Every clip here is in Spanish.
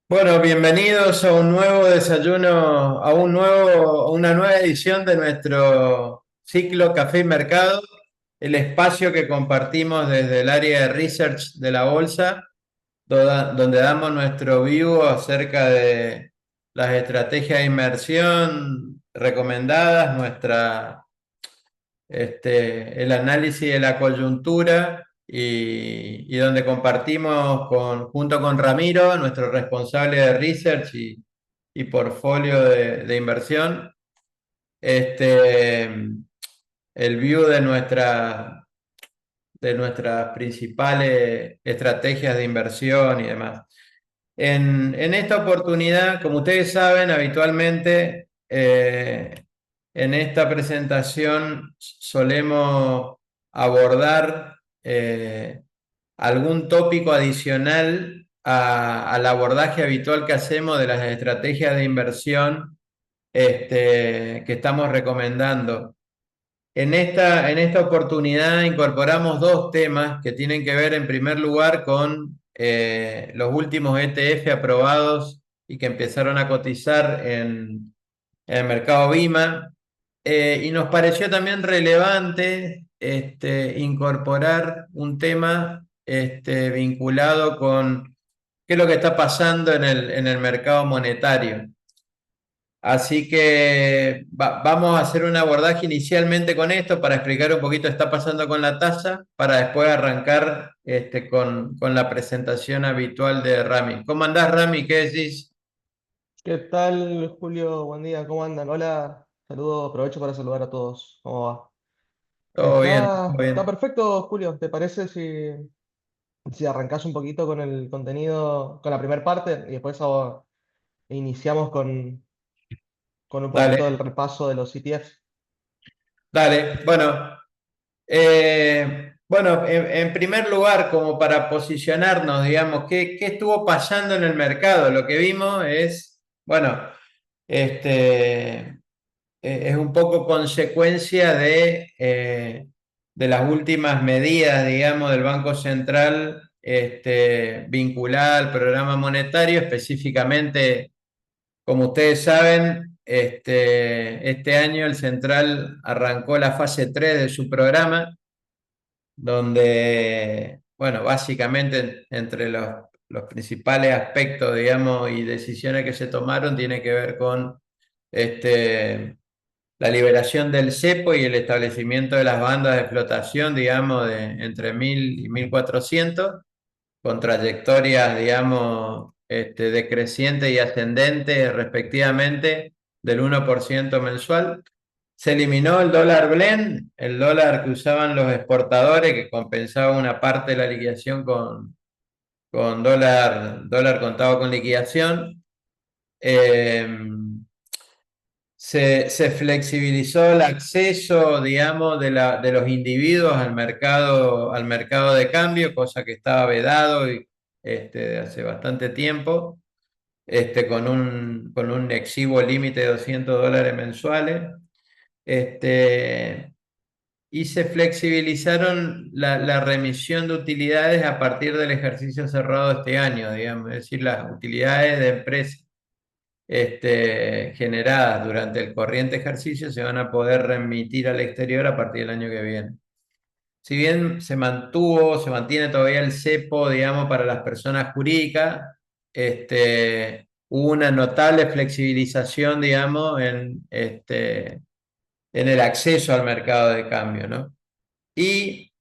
Bueno, bienvenidos a un nuevo desayuno, a una nueva edición de nuestro ciclo Café y Mercado, el espacio que compartimos desde el área de research de la bolsa, donde damos nuestro view acerca de las estrategias de inversión recomendadas, el análisis de la coyuntura y donde compartimos junto con Ramiro, nuestro responsable de research y portfolio de inversión, este, el view de nuestras principales estrategias de inversión y demás. En esta oportunidad, como ustedes saben, habitualmente en esta presentación solemos abordar algún tópico adicional al abordaje habitual que hacemos de las estrategias de inversión que estamos recomendando. En esta oportunidad incorporamos dos temas que tienen que ver en primer lugar con los últimos ETF aprobados y que empezaron a cotizar en el mercado BIMA. Y nos pareció también relevante incorporar un tema vinculado con qué es lo que está pasando en el mercado monetario. Así que vamos a hacer un abordaje inicialmente con esto para explicar un poquito qué está pasando con la tasa, para después arrancar con la presentación habitual de Rami. ¿Cómo andás, Rami? ¿Qué decís? ¿Qué tal, Julio? Buen día, ¿cómo andan? Hola, saludos, aprovecho para saludar a todos. ¿Cómo va? Todo bien, todo Está bien. perfecto, Julio. ¿Te parece si arrancás un poquito con el contenido, con la primera parte y después iniciamos con un poquito Dale, del repaso de los ETF? dale. Bueno, en primer lugar, como para posicionarnos, digamos, ¿qué estuvo pasando en el mercado? Lo que vimos es, bueno, es un poco consecuencia de las últimas medidas, digamos, del Banco Central vinculada al programa monetario, específicamente, como ustedes saben, este año el Central arrancó la fase 3 de su programa donde, bueno, básicamente entre los principales aspectos, digamos, y decisiones que se tomaron tiene que ver con la liberación del cepo y el establecimiento de las bandas de flotación, digamos, de entre 1000 y 1400, con trayectorias, digamos, decrecientes y ascendentes respectivamente del 1% mensual. Se eliminó el dólar blend, el dólar que usaban los exportadores, que compensaba una parte de la liquidación con dólar contado con liquidación. Eh, se flexibilizó el acceso, digamos, de los individuos al mercado de cambio, cosa que estaba vedado de hace bastante tiempo, con un exiguo límite de $200 mensuales. Este, y se flexibilizaron la remisión de utilidades a partir del ejercicio cerrado este año, digamos, es decir, las utilidades de empresas generadas durante el corriente ejercicio se van a poder remitir al exterior a partir del año que viene. Si bien se mantiene todavía el cepo, digamos, para las personas jurídicas, hubo una notable flexibilización, digamos, en el acceso al mercado de cambio, ¿no? Y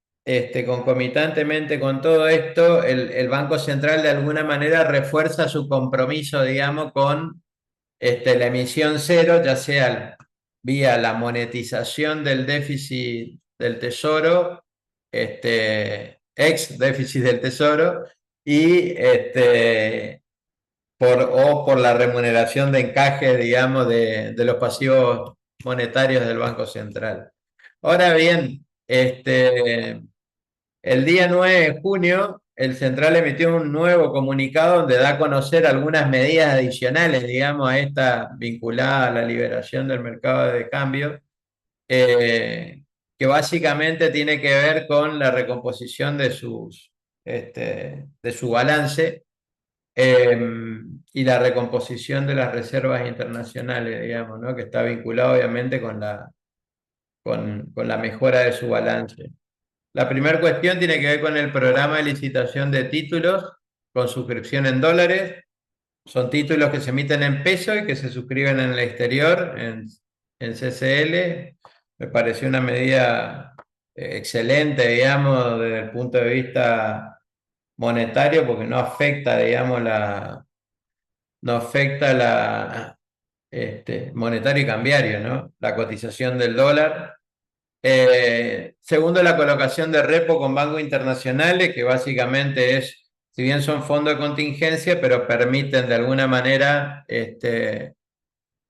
concomitantemente con todo esto, el Banco Central de alguna manera refuerza su compromiso, digamos, con la emisión cero, ya sea vía la monetización del déficit del tesoro, ex déficit del tesoro, y por la remuneración de encaje, digamos, de los pasivos monetarios del Banco Central. Ahora bien, el día 9 de junio, el Central emitió un nuevo comunicado donde da a conocer algunas medidas adicionales, digamos, a esta vinculada a la liberación del mercado de cambio, que básicamente tiene que ver con la recomposición de su balance. y la recomposición de las reservas internacionales, digamos, ¿no? Que está vinculado obviamente con la mejora de su balance. La primera cuestión tiene que ver con el programa de licitación de títulos con suscripción en dólares. Son títulos que se emiten en peso y que se suscriben en el exterior, en CCL. Me pareció una medida excelente, digamos, desde el punto de vista monetario, porque no afecta, digamos, no afecta monetario y cambiario, ¿no? La cotización del dólar. Segundo, la colocación de repo con bancos internacionales, que básicamente es, si bien son fondos de contingencia, pero permiten de alguna manera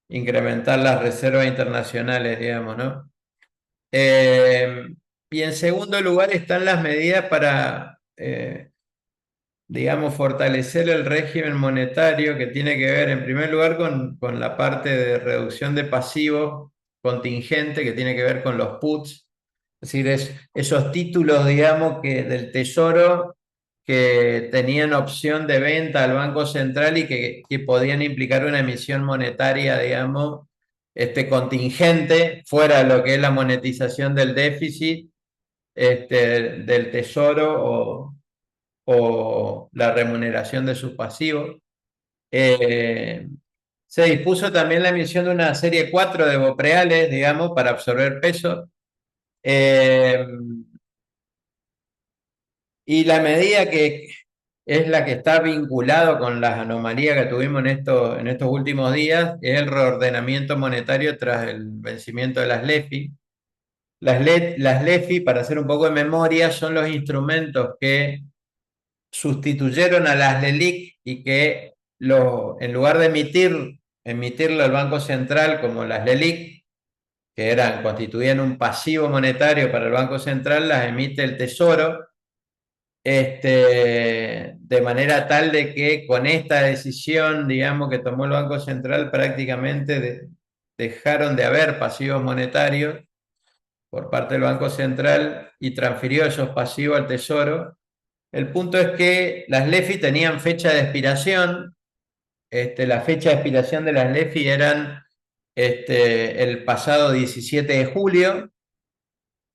incrementar las reservas internacionales, digamos, ¿no? Eh, y en segundo lugar están las medidas para, digamos, fortalecer el régimen monetario, que tiene que ver en primer lugar con la parte de reducción de pasivos contingente, que tiene que ver con los puts. Es decir, esos títulos, digamos, que del Tesoro que tenían opción de venta al Banco Central y que podían implicar una emisión monetaria, digamos, contingente, fuera de lo que es la monetización del déficit, del Tesoro o la remuneración de sus pasivos. Eh, Se dispuso también la emisión de una serie 4 de Bopreales, digamos, para absorber peso. Eh, Y la medida que es la que está vinculado con las anomalías que tuvimos en estos últimos días es el reordenamiento monetario tras el vencimiento de las LEFI. Las LEFI, para hacer un poco de memoria, son los instrumentos que sustituyeron a las LELIC y que en lugar de emitirlo al Banco Central como las LELIC, que constituían un pasivo monetario para el Banco Central, las emite el Tesoro, de manera tal de que con esta decisión, digamos, que tomó el Banco Central, prácticamente dejaron de haber pasivos monetarios por parte del Banco Central y transfirió esos pasivos al Tesoro. El punto es que las LEFI tenían fecha de expiración. La fecha de expiración de las LEFI eran el pasado 17 de julio.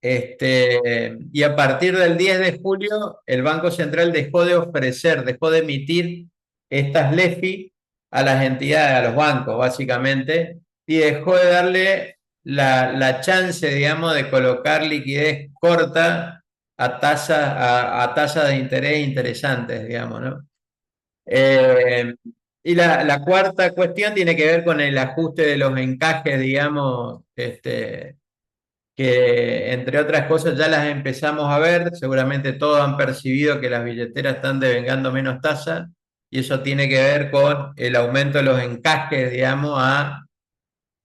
Y a partir del 10 de julio, el Banco Central dejó de emitir estas LEFI a las entidades, a los bancos, básicamente, y dejó de darle la chance, digamos, de colocar liquidez corta a tasas de interés interesantes, digamos, ¿no? Eh, y la cuarta cuestión tiene que ver con el ajuste de los encajes, digamos, que entre otras cosas ya las empezamos a ver, seguramente todos han percibido que las billeteras están devengando menos tasa y eso tiene que ver con el aumento de los encajes, digamos, a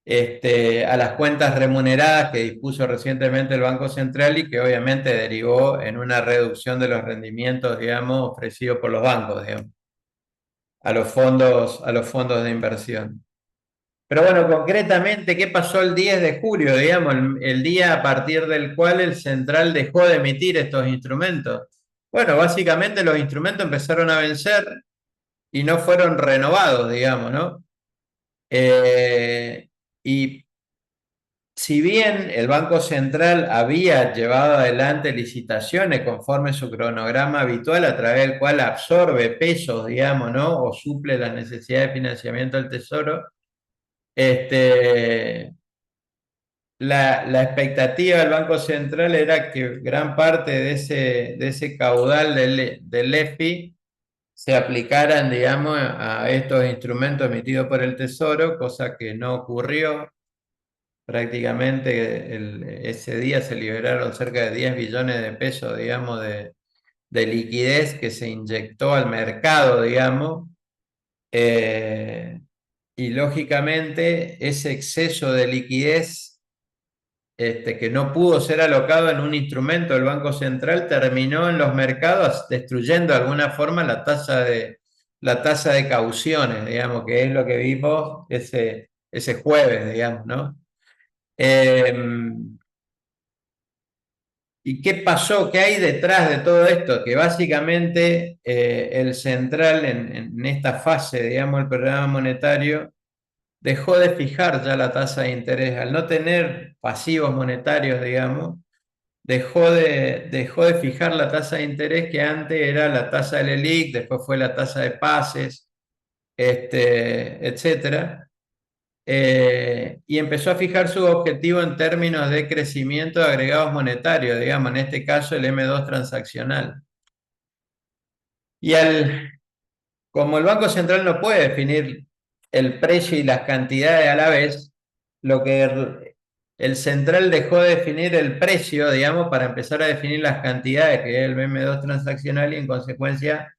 las cuentas remuneradas que dispuso recientemente el Banco Central y que obviamente derivó en una reducción de los rendimientos, digamos, ofrecidos por los bancos, digamos, a los fondos de inversión. Pero bueno, concretamente, ¿qué pasó el 10 de julio, digamos, el día a partir del cual el central dejó de emitir estos instrumentos? Bueno, básicamente los instrumentos empezaron a vencer y no fueron renovados, digamos, ¿no? Y si bien el Banco Central había llevado adelante licitaciones conforme su cronograma habitual, a través del cual absorbe pesos, digamos, ¿no? O suple las necesidades de financiamiento del Tesoro, este, la expectativa del Banco Central era que gran parte de ese caudal del EFI se aplicaran, digamos, a estos instrumentos emitidos por el Tesoro, cosa que no ocurrió. Prácticamente ese día se liberaron cerca de 10 billones de pesos, digamos, de liquidez que se inyectó al mercado, digamos. Eh, y lógicamente ese exceso de liquidez que no pudo ser alocado en un instrumento del Banco Central, terminó en los mercados destruyendo de alguna forma la tasa de cauciones, digamos, que es lo que vimos ese jueves, digamos, ¿no? Eh, ¿Y qué pasó? ¿Qué hay detrás de todo esto? Que básicamente el central en esta fase, digamos, el programa monetario, dejó de fijar ya la tasa de interés. Al no tener pasivos monetarios, digamos, dejó de fijar la tasa de interés que antes era la tasa del ELIC, después fue la tasa de pases, etcétera. Y empezó a fijar su objetivo en términos de crecimiento de agregados monetarios, digamos, en este caso el M2 transaccional. Y como el Banco Central no puede definir el precio y las cantidades a la vez, lo que el central dejó de definir el precio, digamos, para empezar a definir las cantidades, que es el M2 transaccional, y en consecuencia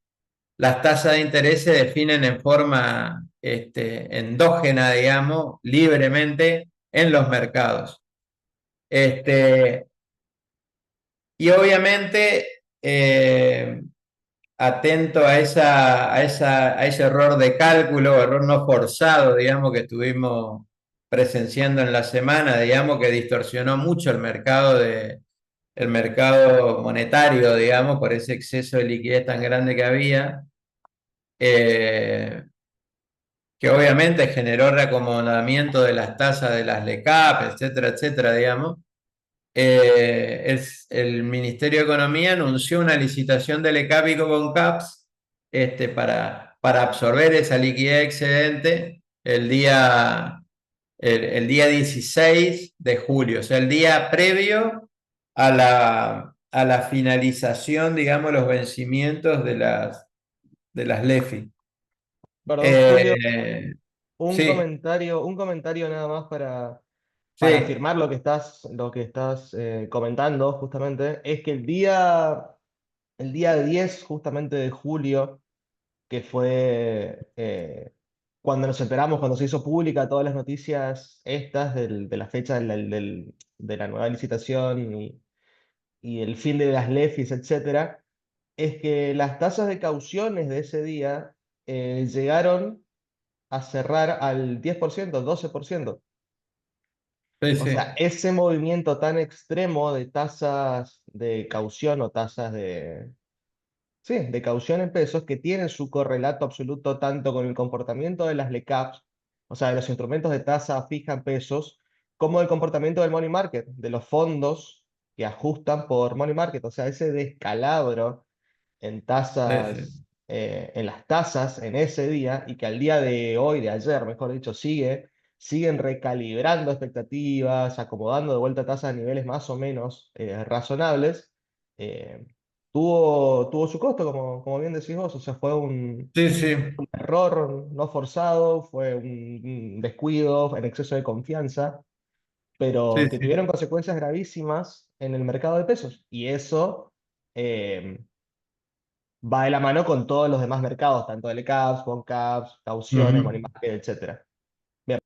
las tasas de interés se definen en forma endógena, digamos, libremente en los mercados. Y obviamente, atento a ese error de cálculo, error no forzado, digamos, que estuvimos presenciando en la semana, digamos, que distorsionó mucho el mercado monetario, digamos, por ese exceso de liquidez tan grande que había. Eh, que obviamente generó reacomodamiento de las tasas de las LECAP, etcétera, etcétera, digamos. El Ministerio de Economía anunció una licitación de LECAP y CONCAPS para absorber esa liquidez excedente el día 16 de julio, o sea, el día previo a la finalización, digamos, los vencimientos de las LEFI. Perdón, Julio, Eh, sí, un comentario nada más para sí, afirmar lo que estás comentando justamente, es que el día 10 justamente de julio, que fue cuando nos enteramos, cuando se hizo pública todas las noticias estas de la fecha de la nueva licitación y el fin de las LEFIs, etcétera, es que las tasas de cauciones de ese día llegaron a cerrar al 10%, 12%. sí, O sea, sí, ese movimiento tan extremo de tasas de caución o tasas sí, de caución en pesos que tienen su correlato absoluto tanto con el comportamiento de las LECAPs, o sea, de los instrumentos de tasa fija en pesos, como el comportamiento del money market, de los fondos que ajustan por money market. O sea, ese descalabro en sí, sí. tasas, en las tasas en ese día y que al día de hoy, de ayer, mejor dicho, siguen recalibrando expectativas, acomodando de vuelta tasas a niveles más o menos razonables. eh, tuvo su costo, como bien decís vos. O sea, fue Sí, sí, un error no forzado, fue un descuido en exceso de confianza, pero sí, que sí, tuvieron consecuencias gravísimas en el mercado de pesos. Y eso eh, va de la mano con todos los demás mercados, tanto LCAPs, CONCAPs, cauciones, money ujú. market, etcétera. Bien,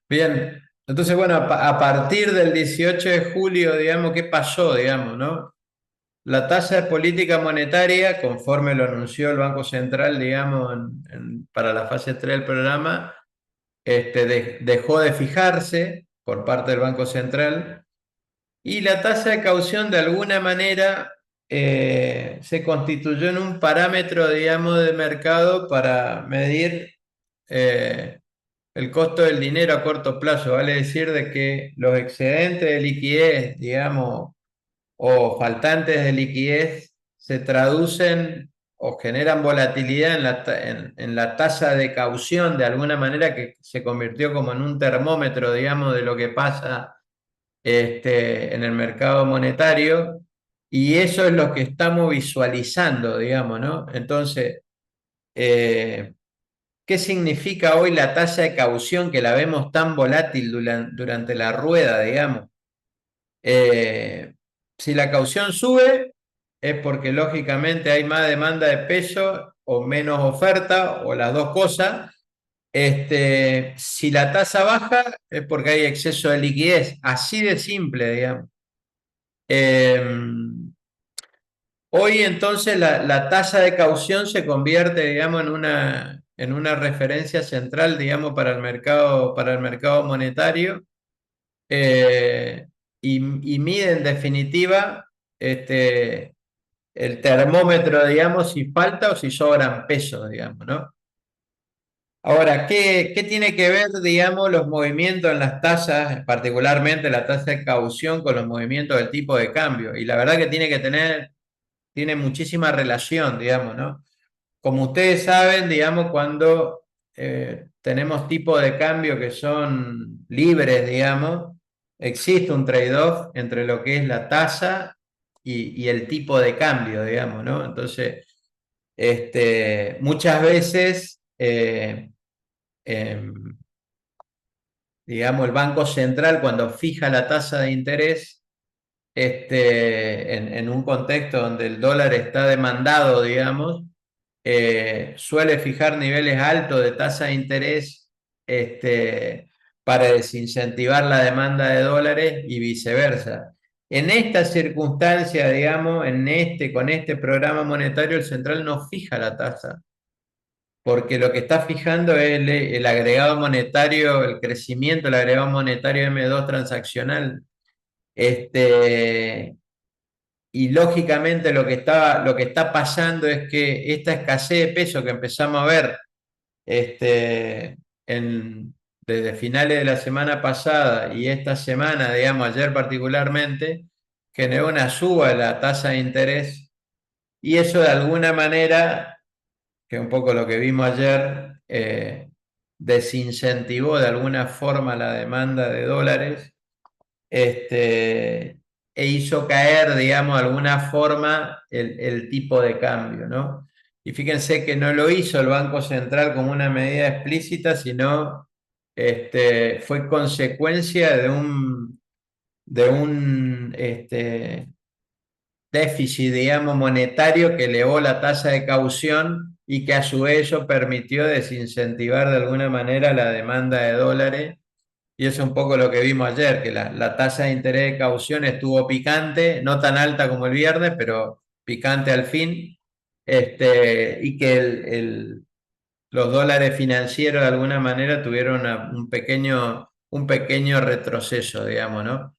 Bien, entonces, bueno, a partir del 18 de julio, digamos, ¿qué pasó, digamos, no? La tasa de política monetaria, conforme lo anunció el Banco Central, digamos, para la fase 3 del programa, dejó de fijarse por parte del Banco Central. Y la tasa de caución, de alguna manera, se constituyó en un parámetro, digamos, de mercado para medir eh, el costo del dinero a corto plazo. Vale decir de que los excedentes de liquidez, digamos, o faltantes de liquidez se traducen o generan volatilidad en la tasa de caución, de alguna manera, que se convirtió como en un termómetro, digamos, de lo que pasa en el mercado monetario, y eso es lo que estamos visualizando, digamos, ¿no? Entonces, eh, ¿qué significa hoy la tasa de caución que la vemos tan volátil durante la rueda, digamos? Eh, si la caución sube, es porque lógicamente hay más demanda de peso o menos oferta, o las dos cosas. Si la tasa baja, es porque hay exceso de liquidez, así de simple, digamos. Eh, Hoy entonces la tasa de caución se convierte, digamos, en una referencia central, digamos, para el mercado monetario. Eh, y mide en definitiva el termómetro, digamos, si falta o si sobran pesos, digamos, ¿no? Ahora, ¿qué tiene que ver, digamos, los movimientos en las tasas, particularmente la tasa de caución, con los movimientos del tipo de cambio? Y la verdad que tiene muchísima relación, digamos, ¿no? Como ustedes saben, digamos, cuando tenemos tipos de cambio que son libres, digamos, existe un trade-off entre lo que es la tasa y el tipo de cambio, digamos, ¿no? Entonces, muchas veces, em, digamos, el Banco Central cuando fija la tasa de interés, en un contexto donde el dólar está demandado, digamos, suele fijar niveles altos de tasa de interés para desincentivar la demanda de dólares y viceversa. En esta circunstancia, digamos, con este programa monetario, el central no fija la tasa, porque lo que está fijando es el agregado monetario, el crecimiento del agregado monetario M2 transaccional. Este, y lógicamente lo que está pasando es que esta escasez de peso que empezamos a ver este, desde finales de la semana pasada y esta semana, digamos, ayer particularmente, generó una suba de la tasa de interés y eso de alguna manera, que es un poco lo que vimos ayer, desincentivó de alguna forma la demanda de dólares este, e hizo caer, digamos, de alguna forma el tipo de cambio, ¿no? Y fíjense que no lo hizo el Banco Central como una medida explícita, sino fue consecuencia de un déficit, digamos, monetario que elevó la tasa de caución y que a su vez eso permitió desincentivar de alguna manera la demanda de dólares y eso es un poco lo que vimos ayer, que la tasa de interés de caución estuvo picante, no tan alta como el viernes, pero picante al fin, y que los dólares financieros de alguna manera tuvieron un pequeño retroceso, digamos, ¿no?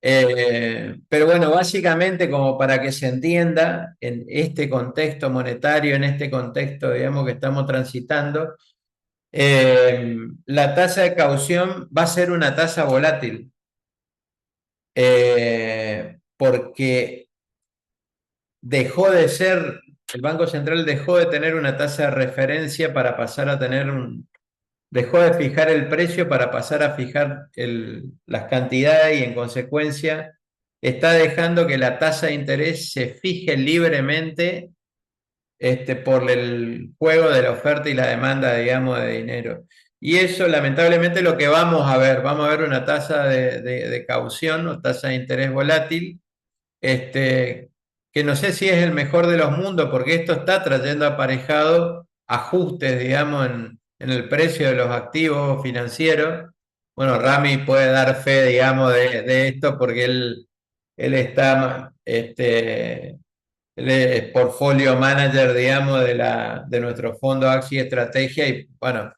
Pero bueno, básicamente como para que se entienda en este contexto monetario, en este contexto, digamos, que estamos transitando, la tasa de caución va a ser una tasa volátil, porque el Banco Central dejó de tener una tasa de referencia para pasar a dejó de fijar el precio para pasar a fijar las cantidades y en consecuencia está dejando que la tasa de interés se fije libremente por el juego de la oferta y la demanda, digamos, de dinero. Y eso, lamentablemente, lo que vamos a ver una tasa de caución o tasa de interés volátil, este, que no sé si es el mejor de los mundos, porque esto está trayendo aparejado ajustes, digamos, en el precio de los activos financieros. Bueno, Rami puede dar fe, digamos, de esto, porque él está, él es portfolio manager, digamos, de nuestro fondo Axi Estrategia y, bueno,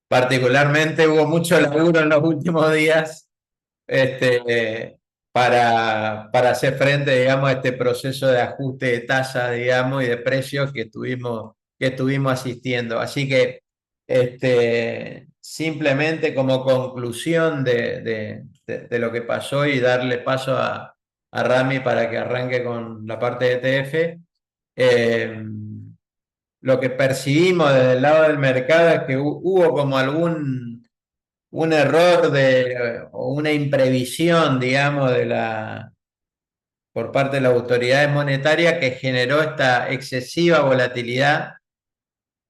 particularmente hubo mucho laburo en los últimos días para hacer frente, digamos, a este proceso de ajuste de tasas, digamos, y de precios que estuvimos asistiendo. Así que, simplemente como conclusión de lo que pasó y darle paso a Rami para que arranque con la parte de ETF, eh, lo que percibimos desde el lado del mercado es que hubo como un error o una imprevisión, digamos, por parte de las autoridades monetarias que generó esta excesiva volatilidad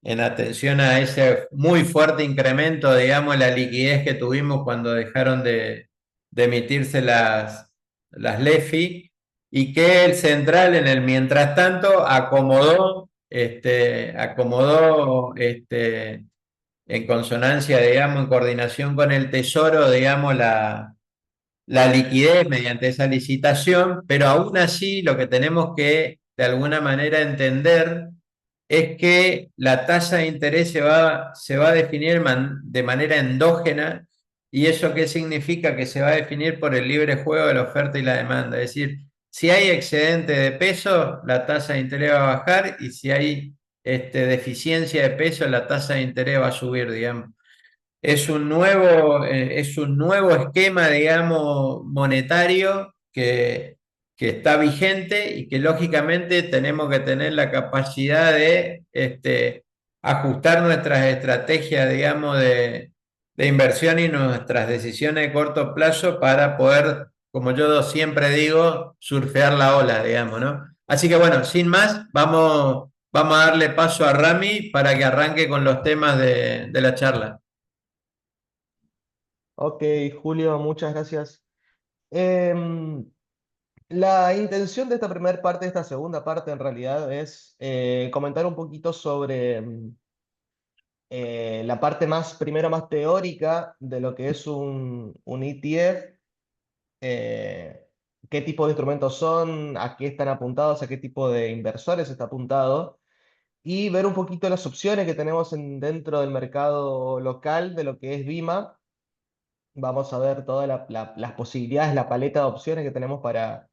en atención a ese muy fuerte incremento, digamos, en la liquidez que tuvimos cuando dejaron de emitirse las LEFI y que el central en el mientras tanto acomodó en consonancia, digamos, en coordinación con el Tesoro, digamos, la liquidez mediante esa licitación, pero aún así lo que tenemos que de alguna manera entender es que la tasa de interés se va a definir de manera endógena ¿Y eso qué significa? Que se va a definir por el libre juego de la oferta y la demanda. Es decir, si hay excedente de peso, la tasa de interés va a bajar y si hay deficiencia de peso, la tasa de interés va a subir, digamos. Es un nuevo esquema, digamos, monetario que está vigente y que lógicamente tenemos que tener la capacidad de ajustar nuestras estrategias, digamos, de inversión y nuestras decisiones de corto plazo para poder, como yo siempre digo, surfear la ola, digamos, ¿no? Así que bueno, sin más, vamos a darle paso a Rami para que arranque con los temas de la charla. Ok, Julio, muchas gracias. Em, la intención de esta primera parte, de esta segunda parte, en realidad, es comentar un poquito sobre la parte más, primero más teórica de lo que es un ETF, eh, qué tipo de instrumentos son, a qué están apuntados, a qué tipo de inversores está apuntado, y ver un poquito las opciones que tenemos dentro del mercado local de lo que es Vima. Vamos a ver todas las posibilidades, la paleta de opciones que tenemos para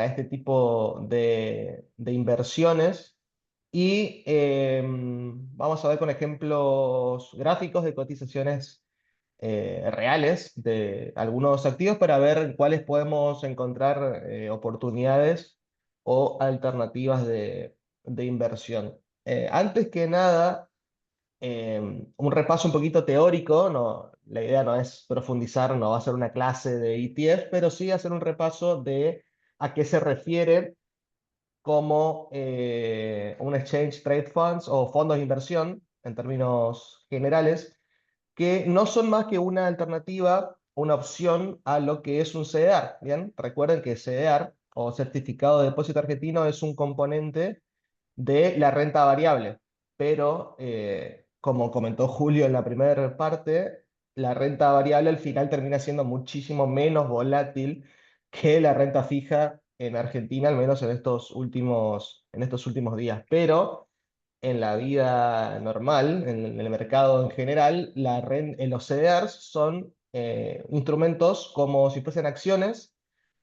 este tipo de inversiones. Y vamos a ver con ejemplos gráficos de cotizaciones reales de algunos activos para ver en cuáles podemos encontrar oportunidades o alternativas de inversión. Antes que nada, un repaso un poquito teórico, no, la idea no es profundizar, no va a ser una clase de ETF, pero sí hacer un repaso de a qué se refiere como un Exchange Trade Funds o fondos de inversión, en términos generales, que no son más que una alternativa, una opción a lo que es un CDR. Bien, recuerden que CDR o Certificado de Depósito Argentino es un componente de la renta variable, pero como comentó Julio en la primera parte, la renta variable al final termina siendo muchísimo menos volátil que la renta fija en Argentina, al menos en estos últimos días. Pero en la vida normal, en el mercado en general, los CDRs son instrumentos como si fuesen acciones,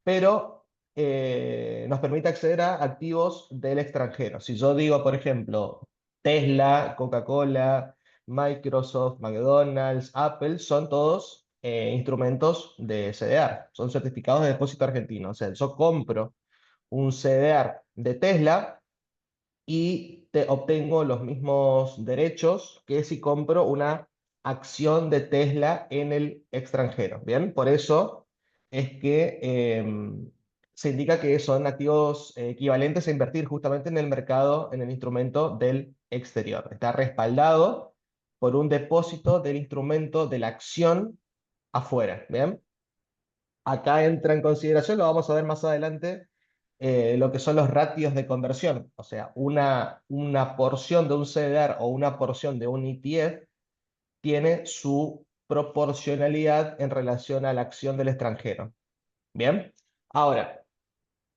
pero nos permite acceder a activos del extranjero. Si yo digo, por ejemplo, Tesla, Coca-Cola, Microsoft, McDonald's, Apple, son todos instrumentos de CDR, son certificados de depósito argentino. O sea, yo compro un CDR de Tesla y obtengo los mismos derechos que si compro una acción de Tesla en el extranjero. Bien, por eso es que se indica que son activos equivalentes a invertir justamente en el mercado, en el instrumento del exterior. Está respaldado por un depósito del instrumento de la acción afuera. Bien, acá entra en consideración, lo vamos a ver más adelante, lo que son los ratios de conversión. O sea, una porción de un CDR o una porción de un ETF tiene su proporcionalidad en relación a la acción del extranjero. Bien, ahora,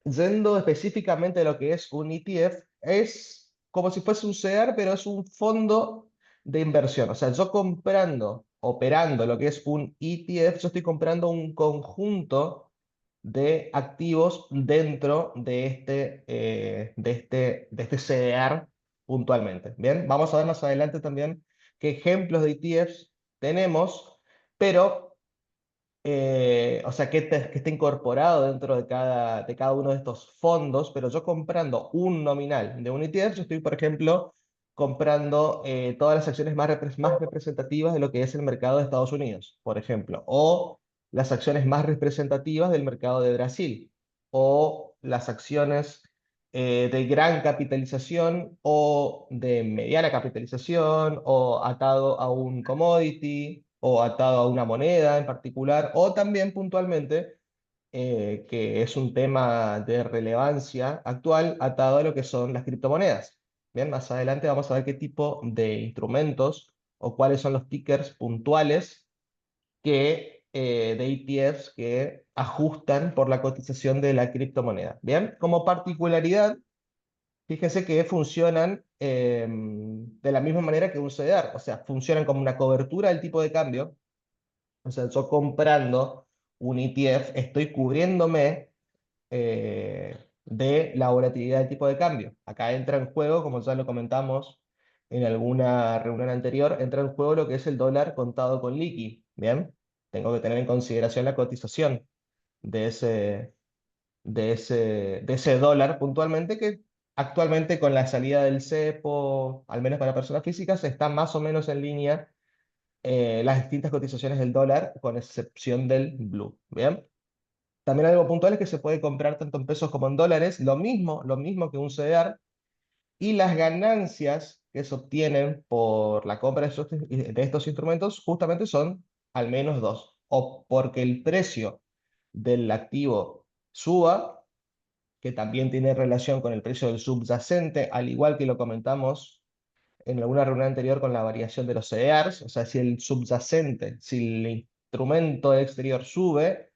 yendo específicamente a lo que es un ETF, es como si fuese un CEDAR, pero es un fondo de inversión. O sea, yo comprando, operando lo que es un ETF, yo estoy comprando un conjunto de activos dentro de este CDR puntualmente. Bien, vamos a ver más adelante también qué ejemplos de ETFs tenemos, pero o sea, que esté incorporado dentro de cada uno de estos fondos, pero yo comprando un nominal de un ETF, yo estoy, por ejemplo, comprando todas las acciones más representativas de lo que es el mercado de Estados Unidos, por ejemplo, o las acciones más representativas del mercado de Brasil, o las acciones de gran capitalización o de mediana capitalización, o atado a un commodity, o atado a una moneda en particular, o también puntualmente, que es un tema de relevancia actual, atado a lo que son las criptomonedas. Bien, más adelante vamos a ver qué tipo de instrumentos o cuáles son los tickers puntuales de ETFs que ajustan por la cotización de la criptomoneda. Bien, como particularidad, fíjense que funcionan de la misma manera que un CDR, o sea, funcionan como una cobertura del tipo de cambio, O sea, yo comprando un ETF estoy cubriéndome de la volatilidad del tipo de cambio. Acá entra en juego, como ya lo comentamos en alguna reunión anterior, entra en juego lo que es el dólar contado con liqui. Bien, tengo que tener en consideración la cotización de ese, de ese dólar puntualmente, que actualmente con la salida del cepo, al menos para personas físicas, está más o menos en línea las distintas cotizaciones del dólar, con excepción del blue. Bien. También algo puntual es que se puede comprar tanto en pesos como en dólares, lo mismo que un CDR, y las ganancias que se obtienen por la compra de estos instrumentos justamente son al menos dos, o porque el precio del activo suba, que también tiene relación con el precio del subyacente, al igual que lo comentamos en alguna reunión anterior con la variación de los CDRs, o sea, si el subyacente, si el instrumento exterior sube,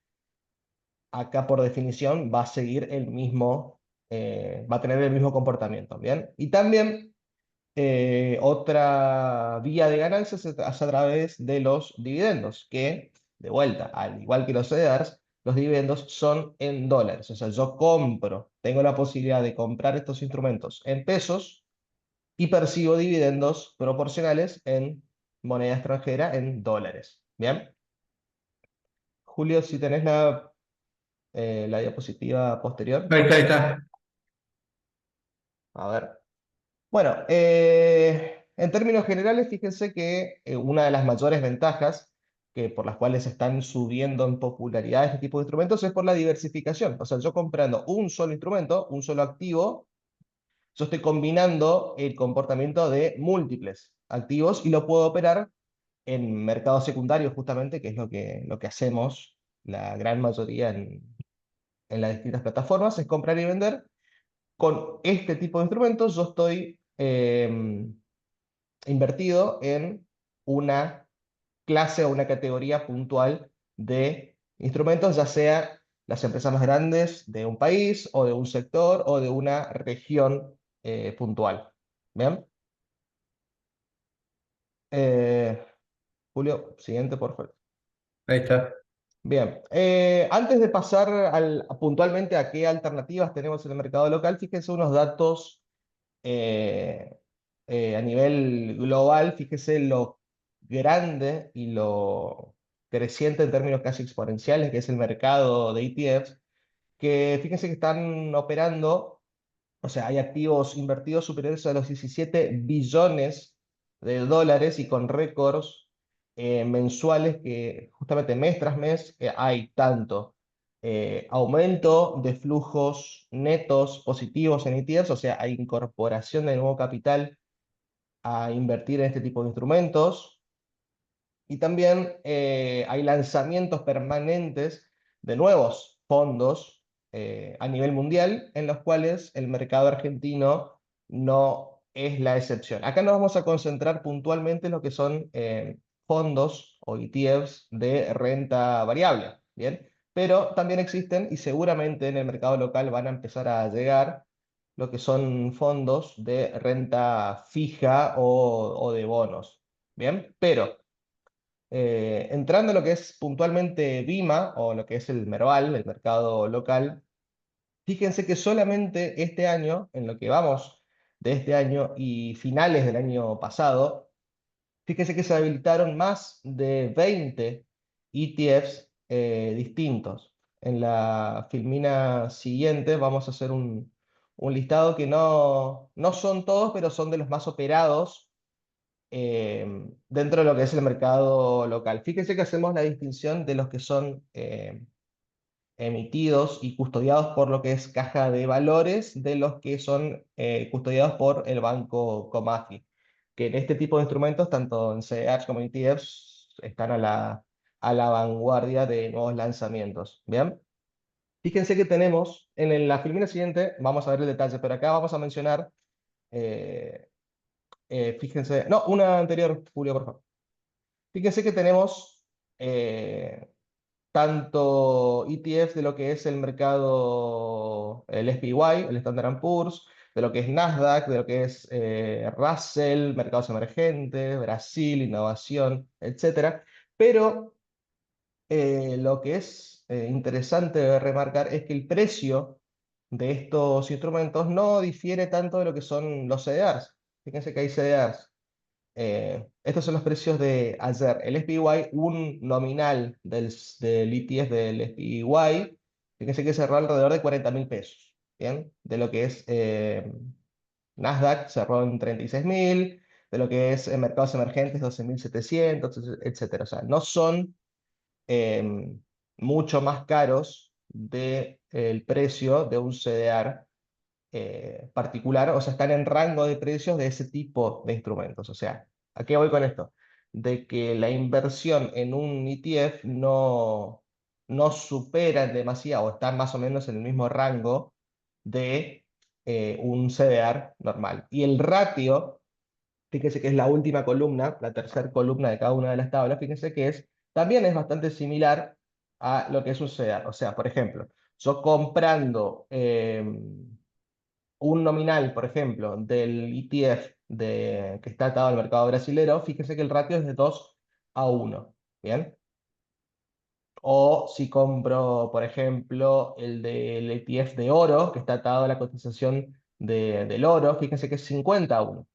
acá por definición va a seguir el mismo, va a tener el mismo comportamiento, ¿bien? Y también otra vía de ganancias es a través de los dividendos, que, de vuelta, al igual que los CDRs, los dividendos son en dólares. O sea, yo compro, tengo la posibilidad de comprar estos instrumentos en pesos y percibo dividendos proporcionales en moneda extranjera, en dólares. ¿Bien? Julio, si tenés la diapositiva posterior. Ahí está. A ver. Bueno, en términos generales, fíjense que una de las mayores ventajas por las cuales están subiendo en popularidad este tipo de instrumentos es por la diversificación. O sea, yo comprando un solo instrumento, un solo activo, yo estoy combinando el comportamiento de múltiples activos y lo puedo operar en mercados secundarios justamente, que es lo que hacemos la gran mayoría en las distintas plataformas, es comprar y vender. Con este tipo de instrumentos yo estoy invertido en una clase o una categoría puntual de instrumentos, ya sea las empresas más grandes de un país o de un sector o de una región puntual. ¿Bien? Eh, Julio, siguiente, por favor. Ahí está. Bien, antes de pasar puntualmente a qué alternativas tenemos en el mercado local, fíjense unos datos eh, a nivel global, fíjese lo grande y lo creciente en términos casi exponenciales que es el mercado de ETFs, que fíjense que están operando, o sea, hay activos invertidos superiores a los 17 billones de dólares y con récords mensuales que justamente mes tras mes hay tanto aumento de flujos netos positivos en ETFs, o sea, hay incorporación de nuevo capital a invertir en este tipo de instrumentos, y también hay lanzamientos permanentes de nuevos fondos a nivel mundial, en los cuales el mercado argentino no es la excepción. Acá nos vamos a concentrar puntualmente en lo que son fondos o ETFs de renta variable, ¿bien? Pero también existen, y seguramente en el mercado local van a empezar a llegar, lo que son fondos de renta fija o de bonos, ¿bien? Pero entrando a lo que es puntualmente BIMA o lo que es el Merval, el mercado local, fíjense que solamente este año, en lo que vamos de este año y finales del año pasado, fíjense que se habilitaron más de 20 ETFs distintos. En la filmina siguiente vamos a hacer un listado que no son todos, pero son de los más operados dentro de lo que es el mercado local. Fíjense que hacemos la distinción de los que son emitidos y custodiados por lo que es caja de valores, de los que son custodiados por el banco Comafi, que en este tipo de instrumentos, tanto en CDRs como en ETFs, están a la vanguardia de nuevos lanzamientos. ¿Bien? Fíjense que tenemos, en la filmina siguiente, vamos a ver el detalle, pero acá vamos a mencionar, eh, fíjense, no, una anterior, Julio, por favor. Fíjense que tenemos tanto ETFs de lo que es el mercado, el SPY, el Standard Poor's, de lo que es Nasdaq, de lo que es Russell, mercados emergentes, Brasil, innovación, etcétera. Pero Lo que es interesante de remarcar es que el precio de estos instrumentos no difiere tanto de lo que son los CDRs. Fíjense que hay CDRs. Estos son los precios de ayer. El SPY, un nominal del ETF del SPY, fíjense que cerró alrededor de 40.000 pesos. ¿Bien? De lo que es Nasdaq cerró en 36.000, de lo que es mercados emergentes 12.700, etcétera. O sea, no son eh, mucho más caros del precio de un CDR particular, o sea, están en rango de precios de ese tipo de instrumentos. O sea, ¿a qué voy con esto? De que la inversión en un ETF no supera en demasiado, o está más o menos en el mismo rango de un CDR normal. Y el ratio, fíjense que es la última columna, la tercera columna de cada una de las tablas, fíjense que también es bastante similar a lo que es un CDR. O sea, por ejemplo, yo comprando un nominal, por ejemplo, del ETF que está atado al mercado brasilero, fíjense que el ratio es de 2 a 1. ¿Bien? O si compro, por ejemplo, el del ETF de oro, que está atado a la cotización del oro, fíjense que es 50 a 1.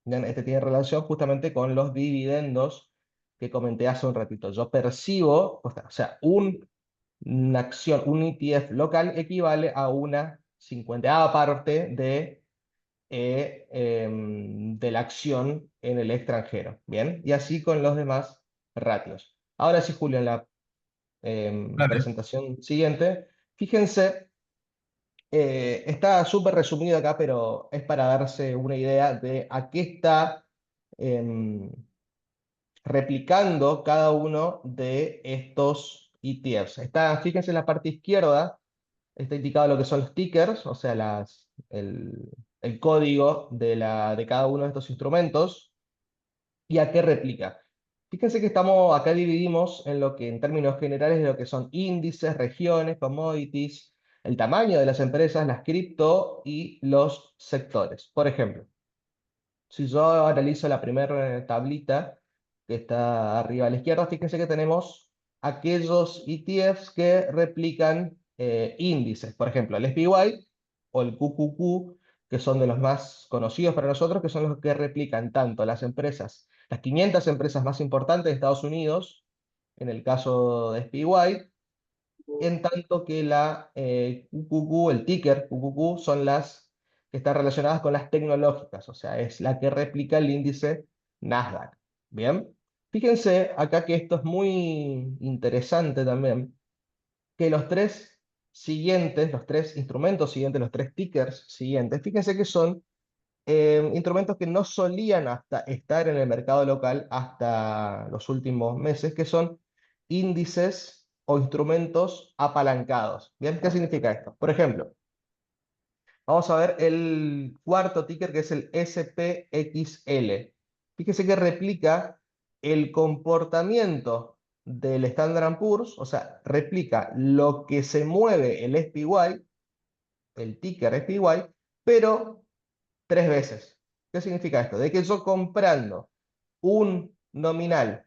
Bien, este tiene relación justamente con los dividendos que comenté hace un ratito. Yo percibo, o sea, una acción, un ETF local equivale a una 50ª parte de la acción en el extranjero. Bien, y así con los demás ratios. Ahora sí, Julio, en la Vale. presentación siguiente, fíjense, está súper resumido acá, pero es para darse una idea de a qué está em, replicando cada uno de estos ETFs. Fíjense en la parte izquierda, está indicado lo que son los tickers, o sea, el código de cada uno de estos instrumentos y a qué replica. Fíjense que acá dividimos en lo que en términos generales de lo que son índices, regiones, commodities, el tamaño de las empresas, las cripto y los sectores. Por ejemplo, si yo analizo la primera tablita que está arriba a la izquierda, fíjense que tenemos aquellos ETFs que replican índices. Por ejemplo, el SPY o el QQQ, que son de los más conocidos para nosotros, que son los que replican tanto las 500 empresas más importantes de Estados Unidos, en el caso de SPY, en tanto que la QQQ, el ticker QQQ, son las que están relacionadas con las tecnológicas, o sea, es la que replica el índice Nasdaq. Bien, fíjense acá que esto es muy interesante también, que los tres instrumentos siguientes, los tres tickers siguientes, fíjense que son instrumentos que no solían hasta estar en el mercado local hasta los últimos meses, que son índices o instrumentos apalancados. ¿Bien? ¿Qué significa esto? Por ejemplo, vamos a ver el cuarto ticker que es el SPXL. Fíjese que replica el comportamiento del Standard Poor's, o sea, replica lo que se mueve el SPY, el ticker SPY, pero 3 veces. ¿Qué significa esto? De que yo comprando un nominal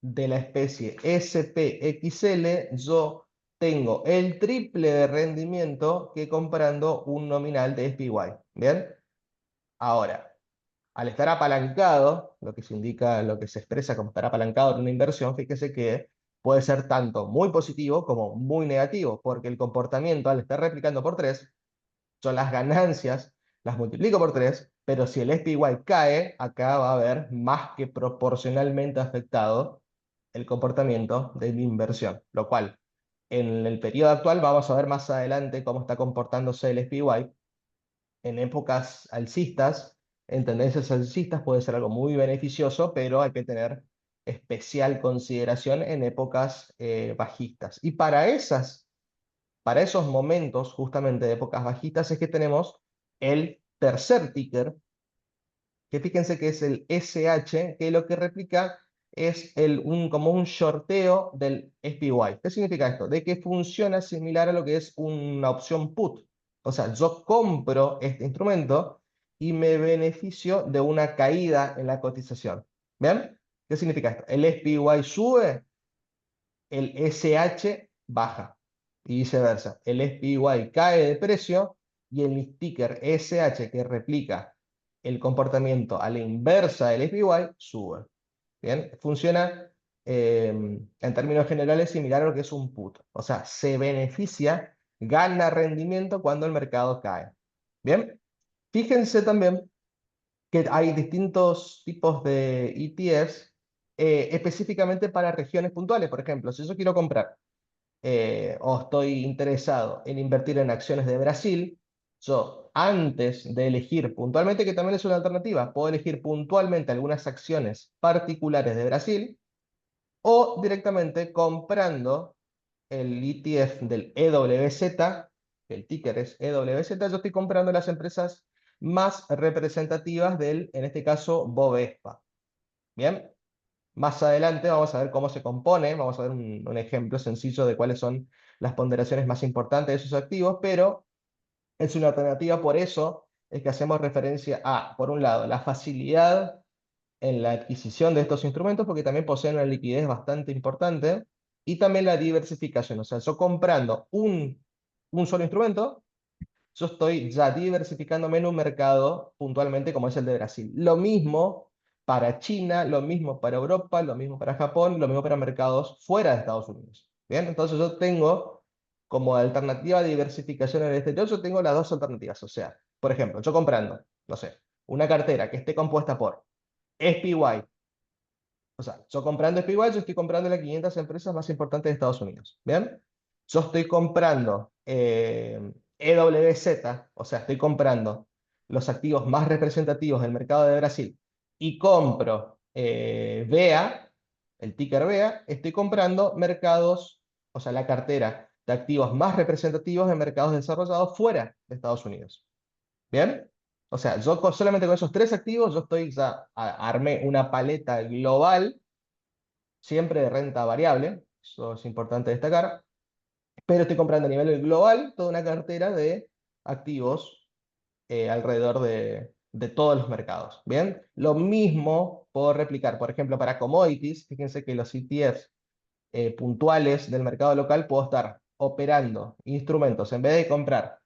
de la especie SPXL, yo tengo el triple de rendimiento que comprando un nominal de SPY. ¿Bien? Ahora, al estar apalancado, lo que se indica, lo que se expresa como estar apalancado en una inversión, fíjese que puede ser tanto muy positivo como muy negativo, porque el comportamiento al estar replicando por 3 son las ganancias, las multiplico por 3, pero si el SPY cae, acá va a haber más que proporcionalmente afectado el comportamiento de mi inversión, lo cual en el periodo actual vamos a ver más adelante cómo está comportándose el SPY en épocas alcistas, en tendencias alcistas puede ser algo muy beneficioso, pero hay que tener especial consideración en épocas bajistas. Y para esos momentos, justamente de épocas bajistas, es que tenemos el tercer ticker, que fíjense que es el SH, que lo que replica es como un shorteo del SPY. ¿Qué significa esto? De que funciona similar a lo que es una opción put. O sea, yo compro este instrumento y me beneficio de una caída en la cotización. ¿Bien? ¿Qué significa esto? El SPY sube, el SH baja y viceversa. El SPY cae de precio y el sticker SH que replica el comportamiento a la inversa del SPY sube. Bien, funciona en términos generales similar a lo que es un put. O sea, se beneficia, gana rendimiento cuando el mercado cae. Bien, fíjense también que hay distintos tipos de ETFs específicamente para regiones puntuales. Por ejemplo, si yo quiero comprar o estoy interesado en invertir en acciones de Brasil, yo antes de elegir puntualmente, que también es una alternativa, puedo elegir puntualmente algunas acciones particulares de Brasil o directamente comprando el ETF del EWZ, que el ticker es EWZ, yo estoy comprando las empresas más representativas del, en este caso, Bovespa. Bien, más adelante vamos a ver cómo se compone, vamos a ver un ejemplo sencillo de cuáles son las ponderaciones más importantes de esos activos, pero es una alternativa, por eso es que hacemos referencia a, por un lado, la facilidad en la adquisición de estos instrumentos, porque también poseen una liquidez bastante importante, y también la diversificación. O sea, yo comprando un solo instrumento, yo estoy ya diversificándome en un mercado puntualmente como es el de Brasil. Lo mismo para China, lo mismo para Europa, lo mismo para Japón, lo mismo para mercados fuera de Estados Unidos. Bien, entonces yo tengo como alternativa de diversificación en el exterior, yo tengo las dos alternativas. O sea, por ejemplo, yo comprando, no sé, una cartera que esté compuesta por SPY. O sea, yo comprando SPY, yo estoy comprando las 500 empresas más importantes de Estados Unidos. ¿Bien? Yo estoy comprando EWZ, o sea, estoy comprando los activos más representativos del mercado de Brasil y compro VEA, el ticker VEA, estoy comprando mercados, o sea, la cartera de activos más representativos de mercados desarrollados fuera de Estados Unidos. ¿Bien? O sea, yo solamente con esos tres activos, yo estoy ya armé una paleta global, siempre de renta variable, eso es importante destacar, pero estoy comprando a nivel global toda una cartera de activos alrededor de todos los mercados. ¿Bien? Lo mismo puedo replicar, por ejemplo, para commodities, fíjense que los ETFs puntuales del mercado local, puedo estar operando instrumentos en vez de comprar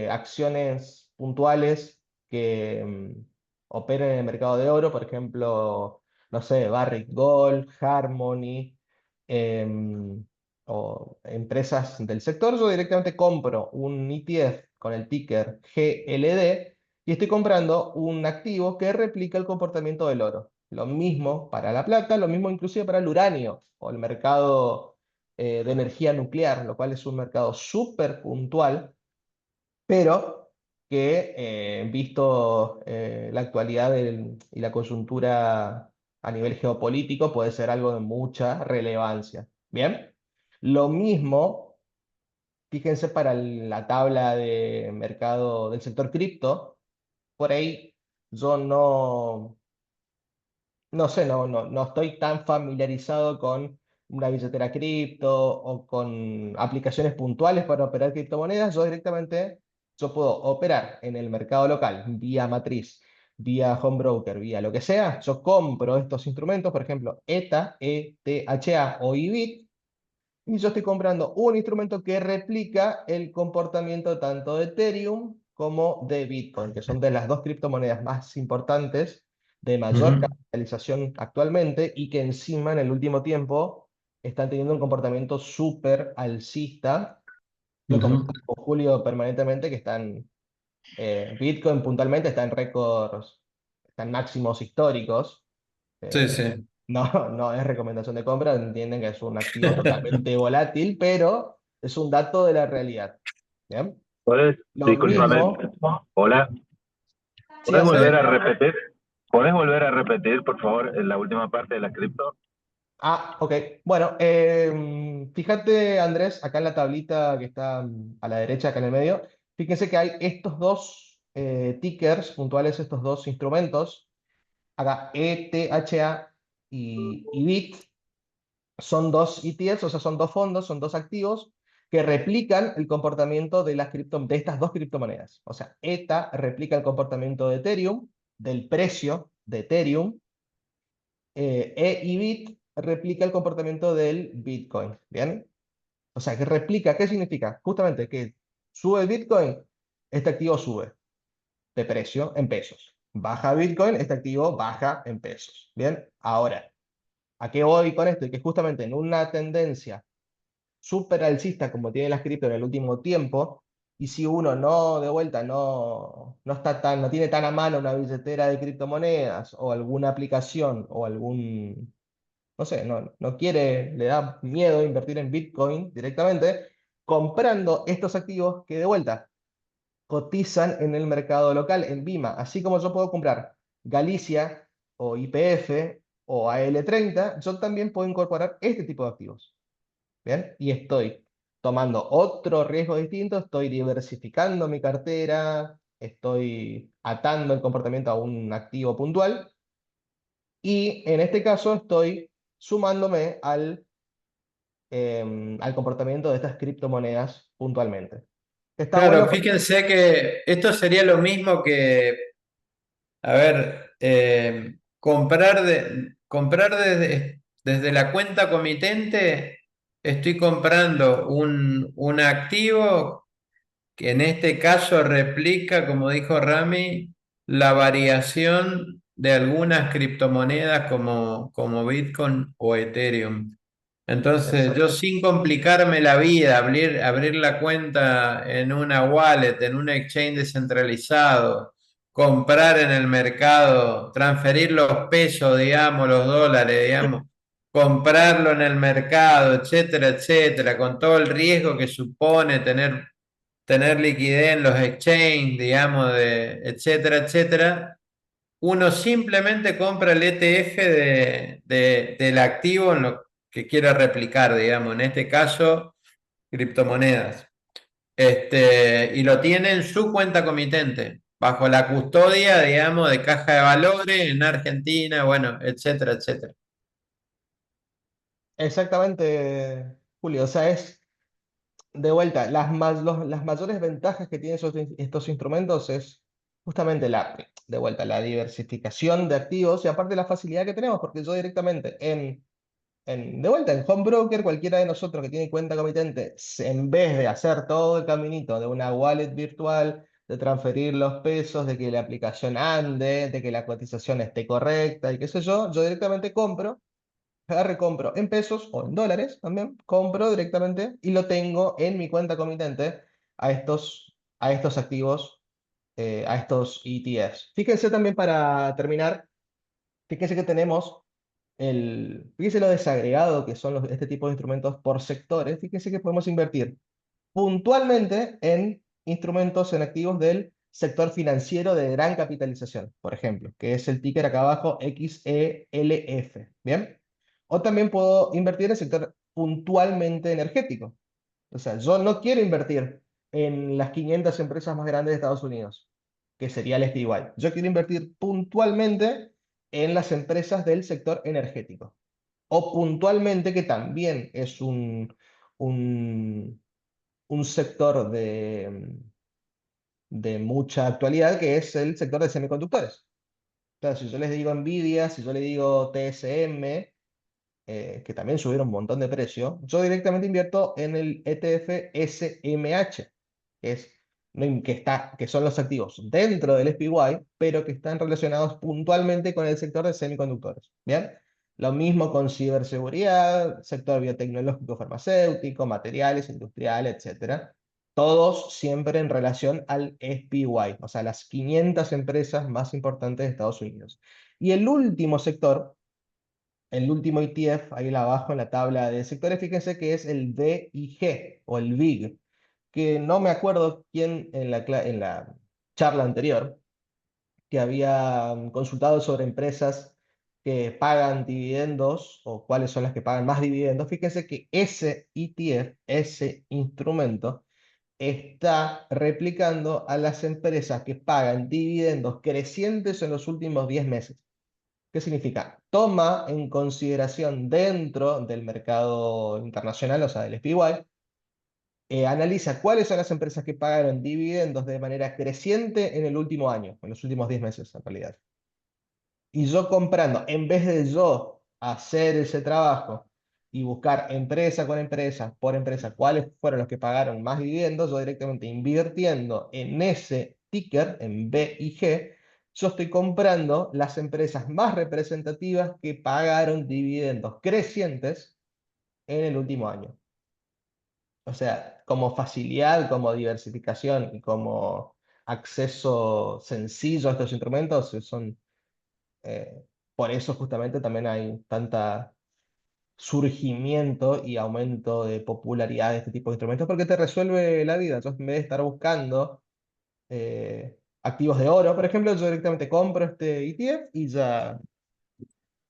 acciones puntuales que operen en el mercado de oro, por ejemplo, no sé, Barrick Gold, Harmony, o empresas del sector. Yo directamente compro un ETF con el ticker GLD y estoy comprando un activo que replica el comportamiento del oro. Lo mismo para la plata, lo mismo inclusive para el uranio o el mercado de energía nuclear, lo cual es un mercado súper puntual, pero que visto la actualidad y la coyuntura a nivel geopolítico puede ser algo de mucha relevancia. Bien, lo mismo, fíjense para la tabla de mercado del sector cripto, por ahí yo no sé, no estoy tan familiarizado con una billetera cripto o con aplicaciones puntuales para operar criptomonedas. Yo puedo operar en el mercado local vía matriz, vía home broker, vía lo que sea. Yo compro estos instrumentos, por ejemplo, ETA, ETHA o IBIT, y yo estoy comprando un instrumento que replica el comportamiento tanto de Ethereum como de Bitcoin, que son de las dos criptomonedas más importantes, de mayor Ujú, capitalización actualmente y que encima en el último tiempo están teniendo un comportamiento súper alcista. Lo ujú. comentamos con Julio permanentemente que están, Bitcoin puntualmente está en récords, está en máximos históricos. Sí, eh, sí. no es recomendación de compra, entienden que es un activo totalmente volátil, pero es un dato de la realidad. ¿Bien? ¿Podés, Lo discúlpame, mismo, hola, sí, ¿podés volver Andrés. a repetir? ¿Podés volver a repetir, por favor, en la última parte de la cripto? Ah, ok. Bueno, fíjate, Andrés, acá en la tablita que está a la derecha, acá en el medio, fíjense que hay estos dos tickers puntuales, estos dos instrumentos, acá ETHA y BIT. Son dos ETFs, o sea, son dos fondos, son dos activos que replican el comportamiento de, de estas dos criptomonedas. O sea, ETA replica el comportamiento de Ethereum, del precio de Ethereum, EIBIT replica el comportamiento del Bitcoin, ¿bien? O sea, que replica, ¿qué significa? Justamente que sube Bitcoin, este activo sube de precio en pesos. Baja Bitcoin, este activo baja en pesos. Bien, ahora, ¿a qué voy con esto? Y que justamente en una tendencia súper alcista como tiene las cripto en el último tiempo, y si uno no, de vuelta, no está tan, no tiene tan a mano una billetera de criptomonedas o alguna aplicación o algún, no sé, no quiere, le da miedo invertir en Bitcoin directamente, comprando estos activos que de vuelta cotizan en el mercado local, en Bima. Así como yo puedo comprar Galicia o YPF o AL30, yo también puedo incorporar este tipo de activos. ¿Bien? Y estoy tomando otro riesgo distinto, estoy diversificando mi cartera, estoy atando el comportamiento a un activo puntual y en este caso estoy sumándome al comportamiento de estas criptomonedas puntualmente. Está Claro, bueno porque fíjense que esto sería lo mismo que, a ver, comprar desde la cuenta comitente, estoy comprando un activo que en este caso replica, como dijo Rami, la variación de algunas criptomonedas como Bitcoin o Ethereum. Entonces, yo exacto. sin complicarme la vida, abrir la cuenta en una wallet, en un exchange descentralizado, comprar en el mercado, transferir los pesos, digamos, los dólares, digamos, comprarlo en el mercado, etcétera, etcétera, con todo el riesgo que supone tener liquidez en los exchanges, digamos, etcétera, etcétera. Uno simplemente compra el ETF del activo en lo que quiera replicar, digamos, en este caso, criptomonedas. Y lo tiene en su cuenta comitente, bajo la custodia, digamos, de Caja de Valores en Argentina, bueno, etcétera, etcétera. Exactamente, Julio. O sea, es de vuelta, las mayores ventajas que tienen estos instrumentos es justamente de vuelta, la diversificación de activos y aparte la facilidad que tenemos, porque yo directamente de vuelta, en Home Broker, cualquiera de nosotros que tiene cuenta comitente, en vez de hacer todo el caminito de una wallet virtual, de transferir los pesos, de que la aplicación ande, de que la cotización esté correcta y qué sé yo directamente agarre, compro en pesos o en dólares también, compro directamente y lo tengo en mi cuenta comitente a estos activos, a estos ETFs. Fíjense también para terminar, fíjense que tenemos fíjense lo desagregado que son este tipo de instrumentos por sectores. Fíjense que podemos invertir puntualmente en instrumentos, en activos del sector financiero de gran capitalización, por ejemplo, que es el ticker acá abajo XELF, ¿bien? O también puedo invertir en el sector puntualmente energético. O sea, yo no quiero invertir en las 500 empresas más grandes de Estados Unidos, que sería el SPY. Yo quiero invertir puntualmente en las empresas del sector energético. O puntualmente, que también es un, un sector de mucha actualidad, que es el sector de semiconductores. Entonces, si yo les digo Nvidia, si yo les digo TSM, que también subieron un montón de precio, yo directamente invierto en el ETF SMH, que, es, no, que son los activos dentro del SPY, pero que están relacionados puntualmente con el sector de semiconductores. ¿Bien? Lo mismo con ciberseguridad, sector biotecnológico farmacéutico, materiales, industriales, etcétera. Todos siempre en relación al SPY, o sea, las 500 empresas más importantes de Estados Unidos. Y el último sector, el último ETF, ahí abajo en la tabla de sectores, fíjense que es el VIG o el VIG, que no me acuerdo quién en la charla anterior, que había consultado sobre empresas que pagan dividendos o cuáles son las que pagan más dividendos. Fíjense que ese ETF, ese instrumento, está replicando a las empresas que pagan dividendos crecientes en los últimos 10 meses. ¿Qué significa? Toma en consideración dentro del mercado internacional, o sea, del SPY, analiza cuáles son las empresas que pagaron dividendos de manera creciente en el último año, en los últimos 10 meses en realidad. Y yo comprando, en vez de yo hacer ese trabajo y buscar empresa con empresa, por empresa, cuáles fueron los que pagaron más dividendos, yo directamente invirtiendo en ese ticker, en B y G, yo estoy comprando las empresas más representativas que pagaron dividendos crecientes en el último año. O sea, como facilidad, como diversificación y como acceso sencillo a estos instrumentos, eh, por eso justamente también hay tanta surgimiento y aumento de popularidad de este tipo de instrumentos, porque te resuelve la vida. Yo en vez de estar buscando activos de oro, por ejemplo, yo directamente compro este ETF y ya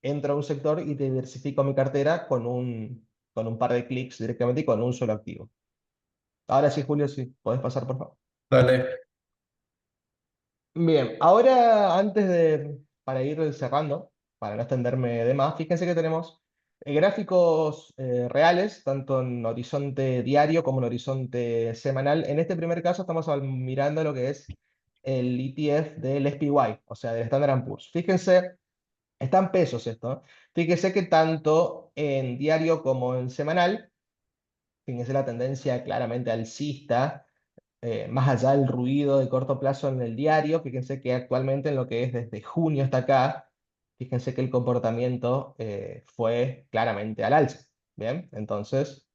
entro a un sector y diversifico mi cartera con un par de clics directamente y con un solo activo. Ahora sí, Julio, sí, podés pasar, por favor. Dale. Bien, ahora para ir cerrando, para no extenderme de más, fíjense que tenemos gráficos reales, tanto en horizonte diario como en horizonte semanal. En este primer caso estamos mirando lo que es el ETF del SPY, o sea, del Standard Poor's. Fíjense, está en pesos esto, ¿no? Fíjense que tanto en diario como en semanal, fíjense la tendencia claramente alcista más allá del ruido de corto plazo en el diario, fíjense que actualmente en lo que es desde junio hasta acá, fíjense que el comportamiento fue claramente al alza. Bien, entonces,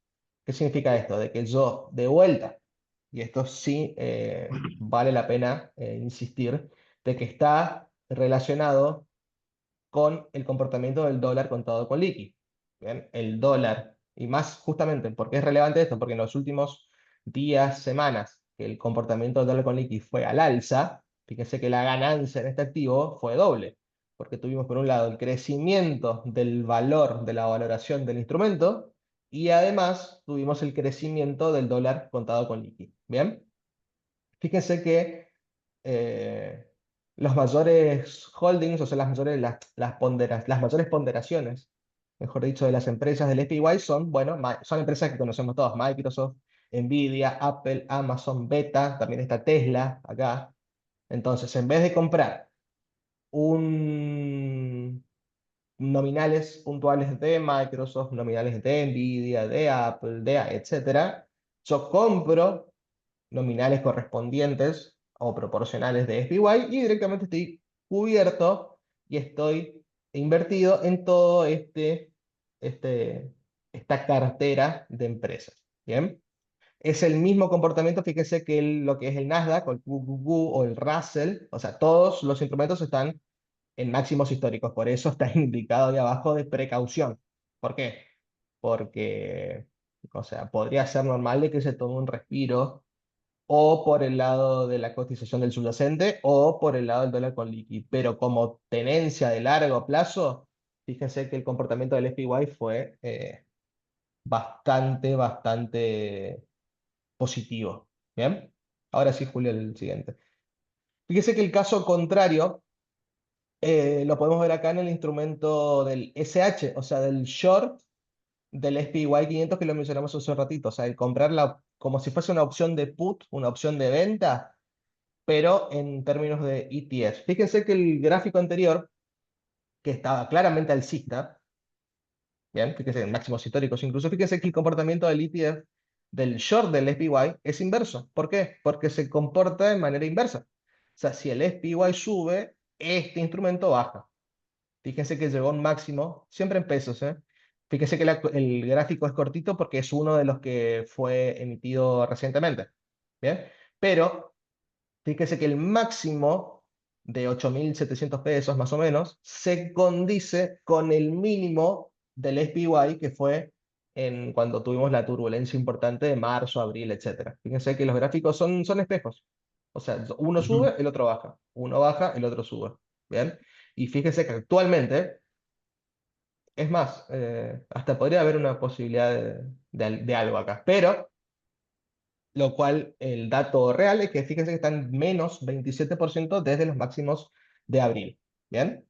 ¿qué significa esto? De que yo de vuelta, y esto sí vale la pena insistir, de que está relacionado con el comportamiento del dólar contado con liqui. Bien, el dólar, y más justamente, ¿por qué es relevante esto? Porque en los últimos días, semanas, que el comportamiento del dólar con liqui fue al alza, fíjense que la ganancia en este activo fue doble, porque tuvimos por un lado el crecimiento del valor de la valoración del instrumento y además tuvimos el crecimiento del dólar contado con liqui. Bien, fíjense que eh, los mayores holdings, o sea, las mayores ponderaciones, mejor dicho, de las empresas del SPY son, bueno, son empresas que conocemos todos, Microsoft, Nvidia, Apple, Amazon, Beta, también está Tesla acá. Entonces, en vez de comprar un nominales puntuales de Microsoft, nominales de Nvidia, de Apple, etcétera, yo compro nominales correspondientes o proporcionales de SPY y directamente estoy cubierto y estoy invertido en todo este, esta cartera de empresas. ¿Bien? Es el mismo comportamiento, fíjese que lo que es el Nasdaq o el QQQ o el Russell, o sea, todos los instrumentos están en máximos históricos, por eso está indicado ahí abajo de precaución. ¿Por qué? Porque, o sea, podría ser normal de que se tome un respiro o por el lado de la cotización del subyacente o por el lado del dólar con liqui. Pero como tenencia de largo plazo, fíjense que el comportamiento del SPY fue bastante positivo. ¿Bien? Ahora sí, Julio, el siguiente. Fíjese que el caso contrario lo podemos ver acá en el instrumento del SH, o sea, del short del SPY 500 que lo mencionamos hace un ratito, o sea, el comprarla como si fuese una opción de put, una opción de venta, pero en términos de ETS. Fíjense que el gráfico anterior, que estaba claramente alcista, bien, fíjense en máximos históricos, incluso fíjense que el comportamiento del ETF, del short del SPY, es inverso. ¿Por qué? Porque se comporta de manera inversa. O sea, si el SPY sube, este instrumento baja. Fíjense que llegó a un máximo, siempre en pesos, ¿eh? Fíjense que el gráfico es cortito porque es uno de los que fue emitido recientemente. ¿Bien? Pero fíjese que el máximo de 8.700 pesos más o menos se condice con el mínimo del SPY que fue cuando tuvimos la turbulencia importante de marzo, abril, etcétera. Fíjense que los gráficos son espejos. O sea, uno Ujú. sube, el otro baja. Uno baja, el otro sube. ¿Bien? Y fíjese que actualmente, es más, hasta podría haber una posibilidad de algo acá. Pero lo cual el dato real es que fíjense que están menos 27% desde los máximos de abril. ¿Bien?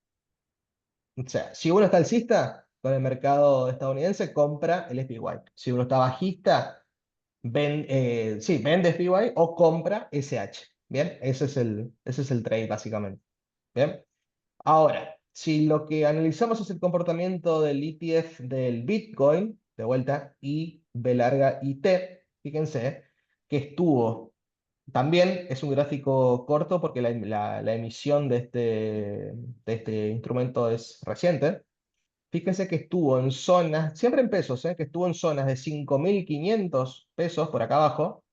O sea, si uno está alcista con el mercado estadounidense, compra el SPY. Si uno está bajista, sí, vende SPY o compra SH. ¿Bien? Ese es el trade básicamente. ¿Bien? Ahora, si lo que analizamos es el comportamiento del ETF del Bitcoin, de vuelta, I, B larga y T, fíjense que estuvo, también es un gráfico corto porque la emisión de este instrumento es reciente. Fíjense que estuvo en zonas, siempre en pesos, que estuvo en zonas de 5.500 pesos por acá abajo,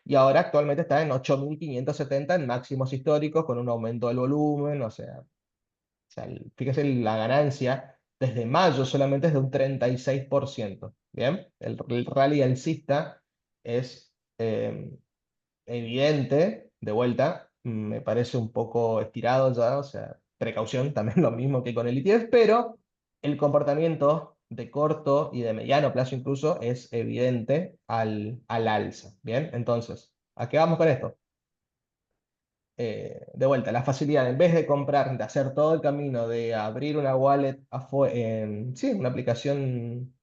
y ahora actualmente está en 8.570 en máximos históricos, con un aumento del volumen, o sea, fíjese la ganancia desde mayo solamente es de un 36%. ¿Bien? El rally alcista es evidente, de vuelta, me parece un poco estirado ya, o sea, precaución, también lo mismo que con el ETF, pero el comportamiento de corto y de mediano plazo incluso es evidente al alza. ¿Bien? Entonces, ¿a qué vamos con esto? De vuelta, la facilidad, en vez de comprar, de hacer todo el camino, de abrir una wallet, sí, una aplicación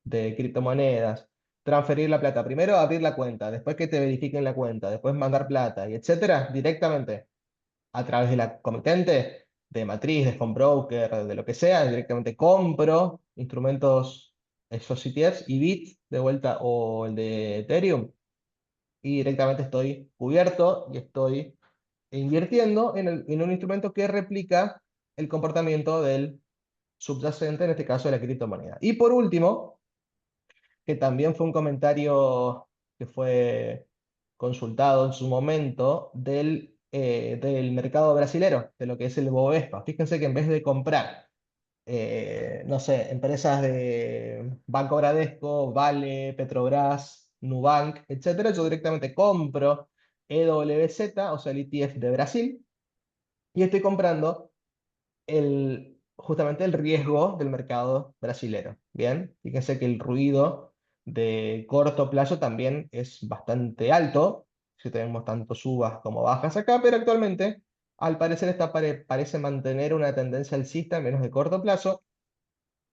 de criptomonedas, transferir la plata, primero abrir la cuenta, después que te verifiquen la cuenta, después mandar plata, y etcétera, directamente a través de la comitente, de matriz, de home broker, de lo que sea, directamente compro instrumentos, esos ETFs, y Bit de vuelta o el de Ethereum, y directamente estoy cubierto y estoy invirtiendo en un instrumento que replica el comportamiento del subyacente, en este caso de la criptomoneda. Y por último, que también fue un comentario que fue consultado en su momento del mercado brasilero, de lo que es el Bovespa. Fíjense que en vez de comprar, no sé, empresas de Banco Bradesco, Vale, Petrobras, Nubank, etcétera, yo directamente compro EWZ, o sea, el ETF de Brasil, y estoy comprando justamente el riesgo del mercado brasilero. Bien, fíjense que el ruido de corto plazo también es bastante alto, si tenemos tanto subas como bajas acá, pero actualmente al parecer parece mantener una tendencia alcista, al menos de corto plazo.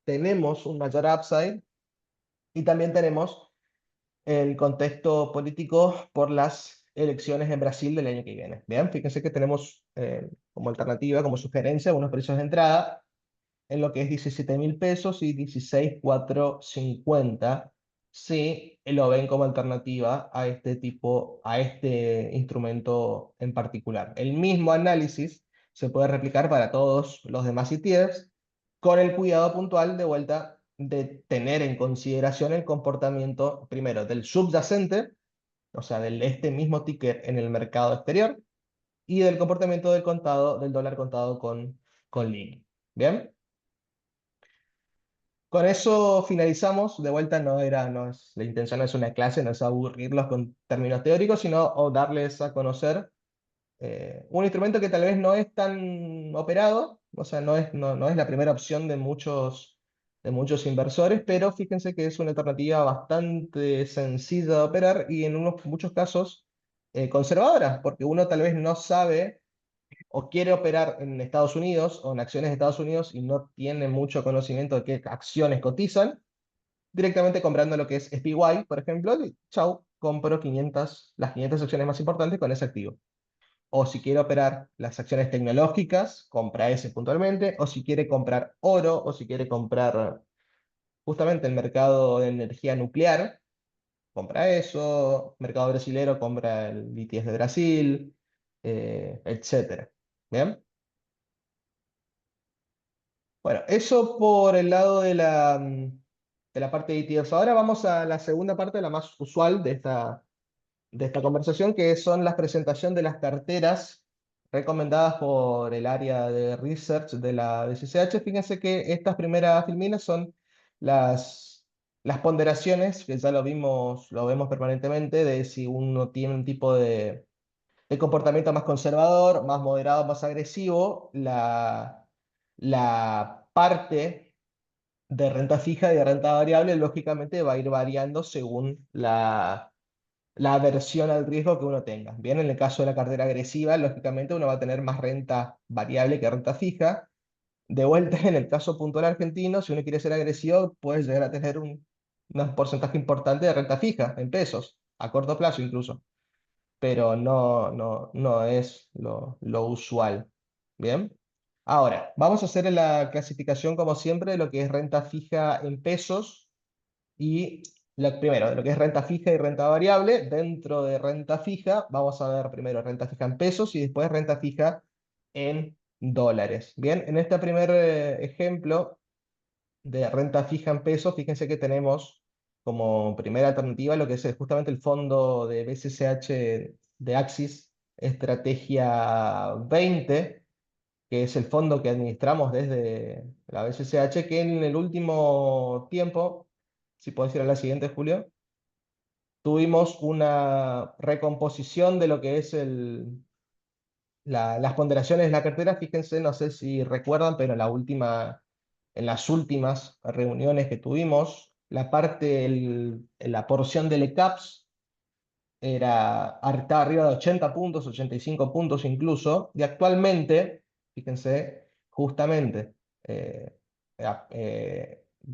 Tenemos un mayor upside y también tenemos el contexto político por las elecciones en Brasil del año que viene. Bien, fíjense que tenemos como alternativa, como sugerencia, unos precios de entrada en lo que es 17.000 pesos y 16.450, si lo ven como alternativa a este instrumento en particular. El mismo análisis se puede replicar para todos los demás ETFs, con el cuidado puntual de vuelta de tener en consideración el comportamiento, primero, del subyacente, o sea, del este mismo ticker en el mercado exterior, y del comportamiento del contado, del dólar contado con link. ¿Bien? Con eso finalizamos. De vuelta, la intención no es una clase, no es aburrirlos con términos teóricos, sino o darles a conocer un instrumento que tal vez no es tan operado, o sea, no es la primera opción de muchos inversores, pero fíjense que es una alternativa bastante sencilla de operar y en muchos casos conservadora, porque uno tal vez no sabe o quiere operar en Estados Unidos o en acciones de Estados Unidos y no tiene mucho conocimiento de qué acciones cotizan, directamente comprando lo que es SPY, por ejemplo, y chau, compro las 500 acciones más importantes con ese activo. O si quiere operar las acciones tecnológicas, compra ese puntualmente, o si quiere comprar oro, o si quiere comprar justamente el mercado de energía nuclear, compra eso, mercado brasilero, compra el BTS de Brasil, etcétera. ¿Bien? Bueno, eso por el lado de la parte de ETFs. Ahora vamos a la segunda parte, la más usual de esta conversación, que son las presentación de las carteras recomendadas por el área de research de la DCCH. Fíjense que estas primeras filminas son las ponderaciones, que ya lo vemos permanentemente, de si uno tiene un tipo de comportamiento más conservador, más moderado, más agresivo. La parte de renta fija y de renta variable, lógicamente, va a ir variando según la aversión al riesgo que uno tenga. Bien, en el caso de la cartera agresiva, lógicamente uno va a tener más renta variable que renta fija. De vuelta, en el caso puntual argentino, si uno quiere ser agresivo, puede llegar a tener un porcentaje importante de renta fija en pesos, a corto plazo incluso, pero no es lo usual. Bien. Ahora, vamos a hacer la clasificación como siempre de lo que es renta fija en pesos y primero, de lo que es renta fija y renta variable. Dentro de renta fija, vamos a ver primero renta fija en pesos y después renta fija en dólares. Bien, en este primer ejemplo de renta fija en pesos, fíjense que tenemos como primera alternativa lo que es justamente el fondo de BCCH de Axis Estrategia 20, que es el fondo que administramos desde la BCCH, que en el último tiempo, si puedo decir a la siguiente, Julio, tuvimos una recomposición de lo que es las ponderaciones de la cartera. Fíjense, no sé si recuerdan, pero en las últimas reuniones que tuvimos, la porción del ECAPS estaba arriba de 80 puntos, 85 puntos incluso, y actualmente, fíjense, justamente, eh,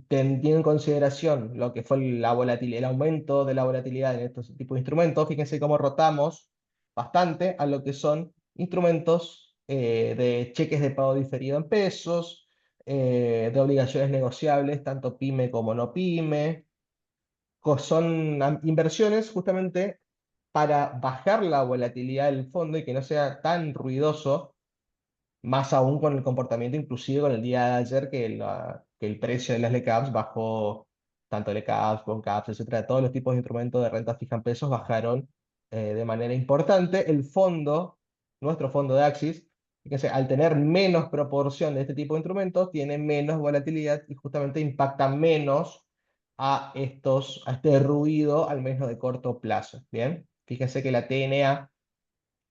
teniendo en consideración lo que fue la volatilidad, el aumento de la volatilidad en estos tipos de instrumentos, fíjense cómo rotamos bastante a lo que son instrumentos de cheques de pago diferido en pesos, de obligaciones negociables, tanto PYME como no PYME. Son inversiones justamente para bajar la volatilidad del fondo y que no sea tan ruidoso, más aún con el comportamiento, inclusive con el día de ayer, que el precio de las LCAPs bajó, tanto LCAPs, CONCAPs, etcétera, todos los tipos de instrumentos de renta fija en pesos bajaron de manera importante. Nuestro fondo de Axis, fíjense, al tener menos proporción de este tipo de instrumentos, tiene menos volatilidad y justamente impacta menos a este ruido, al menos de corto plazo. Bien, fíjense que la TNA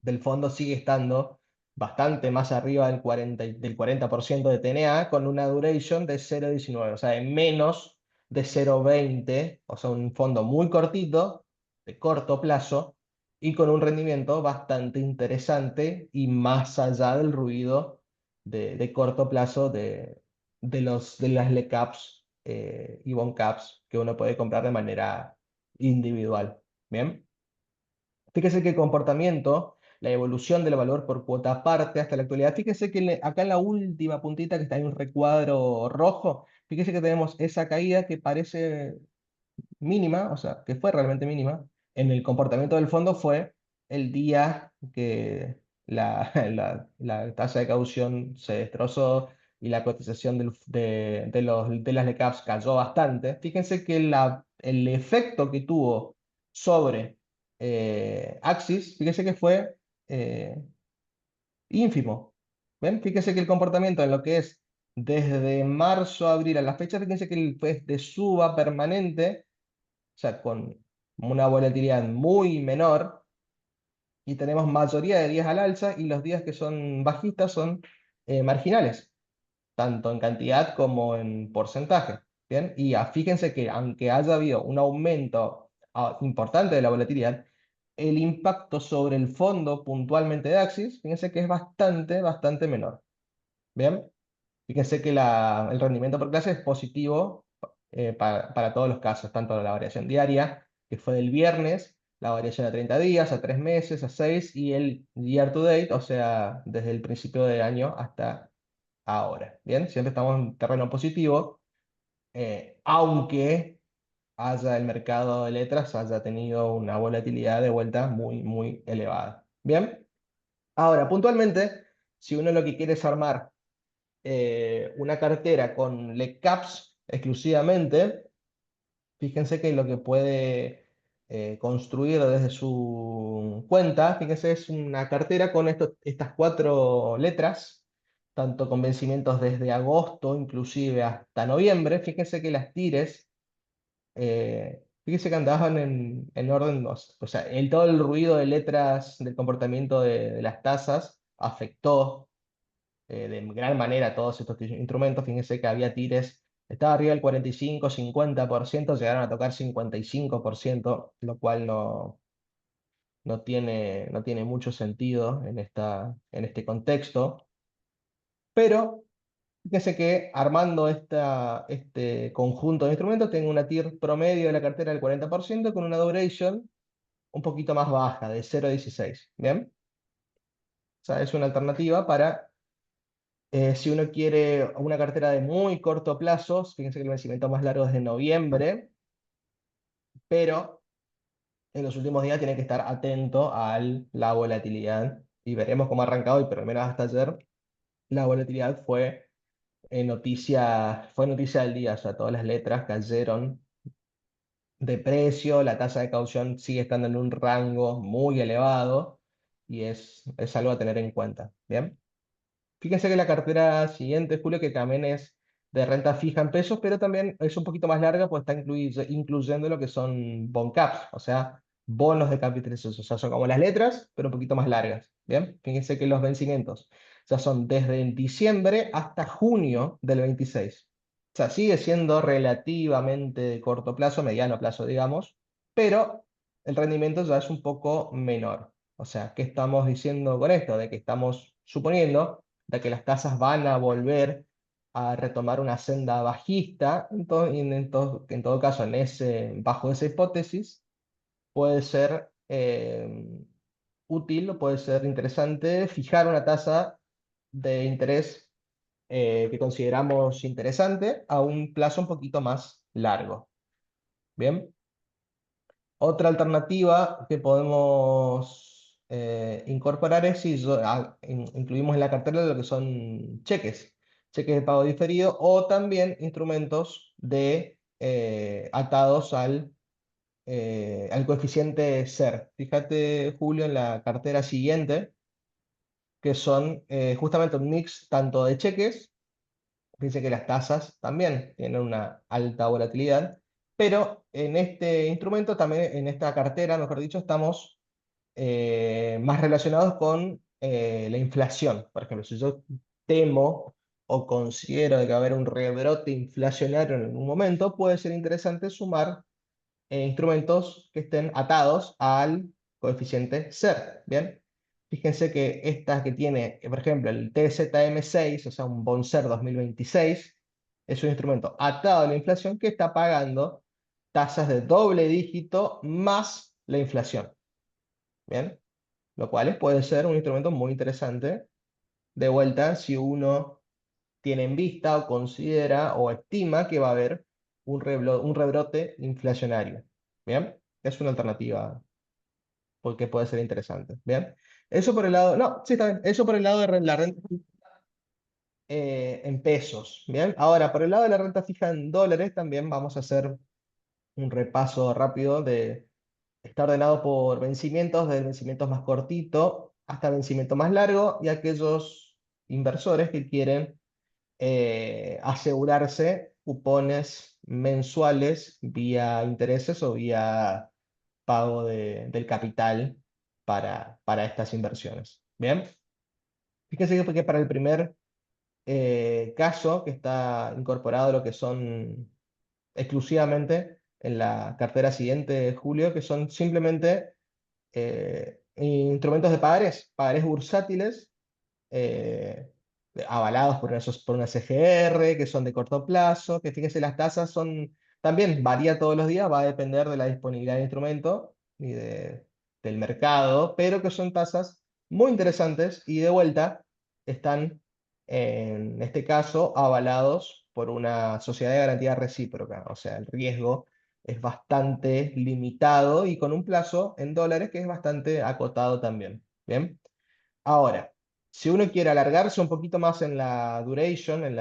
del fondo sigue estando bastante más arriba del 40% de TNA, con una duration de 0,19, o sea, de menos de 0,20, o sea, un fondo muy cortito, de corto plazo, y con un rendimiento bastante interesante y más allá del ruido de corto plazo de las LECAPs y BONCAPs que uno puede comprar de manera individual. Bien. Fíjese que el comportamiento, la evolución del valor por cuota aparte hasta la actualidad. Fíjese que acá en la última puntita que está en un recuadro rojo, fíjese que tenemos esa caída que parece mínima, o sea, que fue realmente mínima. En el comportamiento del fondo fue el día que la tasa de caución se destrozó y la cotización de las LECAPs cayó bastante. Fíjense que el efecto que tuvo sobre Axis, fíjense que fue eh, ínfimo. ¿Ven? Fíjense que el comportamiento en lo que es desde marzo a abril a la fecha, fíjense que fue de suba permanente, o sea, con una volatilidad muy menor, y tenemos mayoría de días al alza, y los días que son bajistas son marginales, tanto en cantidad como en porcentaje. ¿Bien? Y fíjense que aunque haya habido un aumento importante de la volatilidad, el impacto sobre el fondo puntualmente de Axis, fíjense que es bastante, bastante menor. ¿Bien? Fíjense que el rendimiento por clase es positivo para todos los casos, tanto la variación diaria, que fue del viernes, la variación a 30 días, a 3 meses, a 6, y el year to date, o sea, desde el principio del año hasta ahora. Bien, siempre estamos en terreno positivo, aunque el mercado de letras haya tenido una volatilidad de vuelta muy, muy elevada. Bien, ahora, puntualmente, si uno lo que quiere es armar una cartera con LECAPS exclusivamente, fíjense que lo que puede construir desde su cuenta, fíjense, es una cartera con estas cuatro letras, tanto con vencimientos desde agosto inclusive hasta noviembre. Fíjense que las tires, fíjense que andaban en orden, o sea, todo el ruido de letras del comportamiento de las tasas afectó de gran manera todos estos instrumentos. Fíjense que había tires, estaba arriba del 45, 50%, llegaron a tocar 55%, lo cual no tiene mucho sentido en este contexto. Pero fíjense que armando este conjunto de instrumentos, tengo una TIR promedio de la cartera del 40% con una duration un poquito más baja, de 0,16. ¿Bien? O sea, es una alternativa para Si uno quiere una cartera de muy corto plazo, fíjense que el vencimiento más largo es de noviembre, pero en los últimos días tiene que estar atento a la volatilidad y veremos cómo ha arrancado hoy, pero al menos hasta ayer la volatilidad fue noticia del día, o sea, todas las letras cayeron de precio, la tasa de caución sigue estando en un rango muy elevado y es algo a tener en cuenta. ¿Bien? Fíjense que la cartera siguiente, Julio, que también es de renta fija en pesos, pero también es un poquito más larga, pues está incluyendo lo que son bond caps, o sea, bonos de capitalización. O sea, son como las letras, pero un poquito más largas. Bien, fíjense que los vencimientos ya son desde diciembre hasta junio del 26. O sea, sigue siendo relativamente de corto plazo, mediano plazo, digamos, pero el rendimiento ya es un poco menor. O sea, ¿qué estamos diciendo con esto? De que estamos suponiendo de que las tasas van a volver a retomar una senda bajista, en todo caso, bajo esa hipótesis, puede ser útil o puede ser interesante fijar una tasa de interés que consideramos interesante a un plazo un poquito más largo. Bien. Otra alternativa que podemos incorporar es si incluimos en la cartera lo que son cheques de pago diferido o también instrumentos atados al coeficiente SER. Fíjate, Julio, en la cartera siguiente, que son justamente un mix tanto de cheques. Dice que las tasas también tienen una alta volatilidad, pero en este instrumento, también en esta cartera, mejor dicho, estamos más relacionados con la inflación. Por ejemplo, si yo temo o considero que va a haber un rebrote inflacionario en algún momento, puede ser interesante sumar instrumentos que estén atados al coeficiente SER. ¿Bien? Fíjense que esta que tiene, por ejemplo, el TZM6, o sea, un BONSER 2026, es un instrumento atado a la inflación que está pagando tasas de doble dígito más la inflación. ¿Bien? Lo cual puede ser un instrumento muy interesante. De vuelta, si uno tiene en vista o considera o estima que va a haber un rebrote inflacionario. ¿Bien? Es una alternativa porque puede ser interesante. ¿Bien? Eso por el lado, no, sí, está bien. Eso por el lado de la renta en pesos. ¿Bien? Ahora, por el lado de la renta fija en dólares, también vamos a hacer un repaso rápido está ordenado por vencimientos, desde vencimientos más cortito hasta vencimiento más largo, y aquellos inversores que quieren asegurarse cupones mensuales vía intereses o vía pago del capital para estas inversiones. Bien, fíjense que para el primer caso que está incorporado lo que son exclusivamente en la cartera siguiente, Julio, que son simplemente instrumentos de pagarés bursátiles eh, avalados por una CGR, que son de corto plazo, que fíjense, las tasas también varía todos los días, va a depender de la disponibilidad del instrumento y del mercado, pero que son tasas muy interesantes y de vuelta están, en este caso, avalados por una sociedad de garantía recíproca, o sea, el riesgo es bastante limitado y con un plazo en dólares que es bastante acotado también. Bien. Ahora, si uno quiere alargarse un poquito más en la duration, en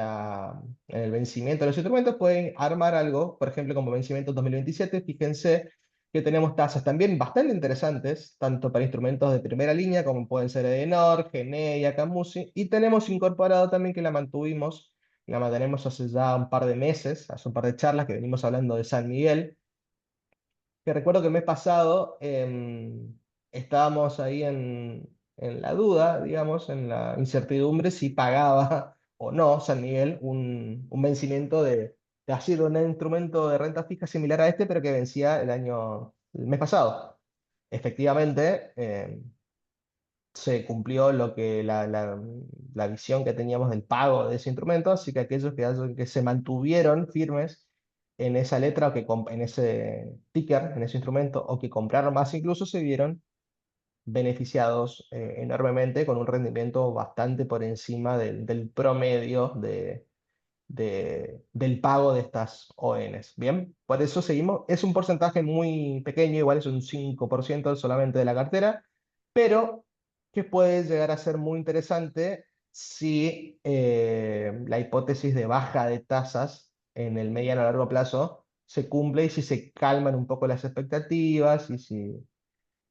el vencimiento de los instrumentos, pueden armar algo, por ejemplo, como vencimiento 2027. Fíjense que tenemos tasas también bastante interesantes, tanto para instrumentos de primera línea, como pueden ser Edenor, Gene y Akamusi, y tenemos incorporado también que la mantenemos hace ya un par de meses, hace un par de charlas que venimos hablando de San Miguel, que recuerdo que el mes pasado estábamos ahí en la duda, digamos, en la incertidumbre si pagaba o no San Miguel un vencimiento de así de un instrumento de renta fija similar a este, pero que vencía el mes pasado. Efectivamente, se cumplió la visión que teníamos del pago de ese instrumento, así que que se mantuvieron firmes en esa letra en ese ticker, en ese instrumento, o que compraron más incluso, se vieron beneficiados enormemente con un rendimiento bastante por encima del promedio del pago de estas ONs. Bien, por eso seguimos. Es un porcentaje muy pequeño, igual es un 5% solamente de la cartera, pero que puede llegar a ser muy interesante si la hipótesis de baja de tasas en el mediano a largo plazo se cumple y si se calman un poco las expectativas y si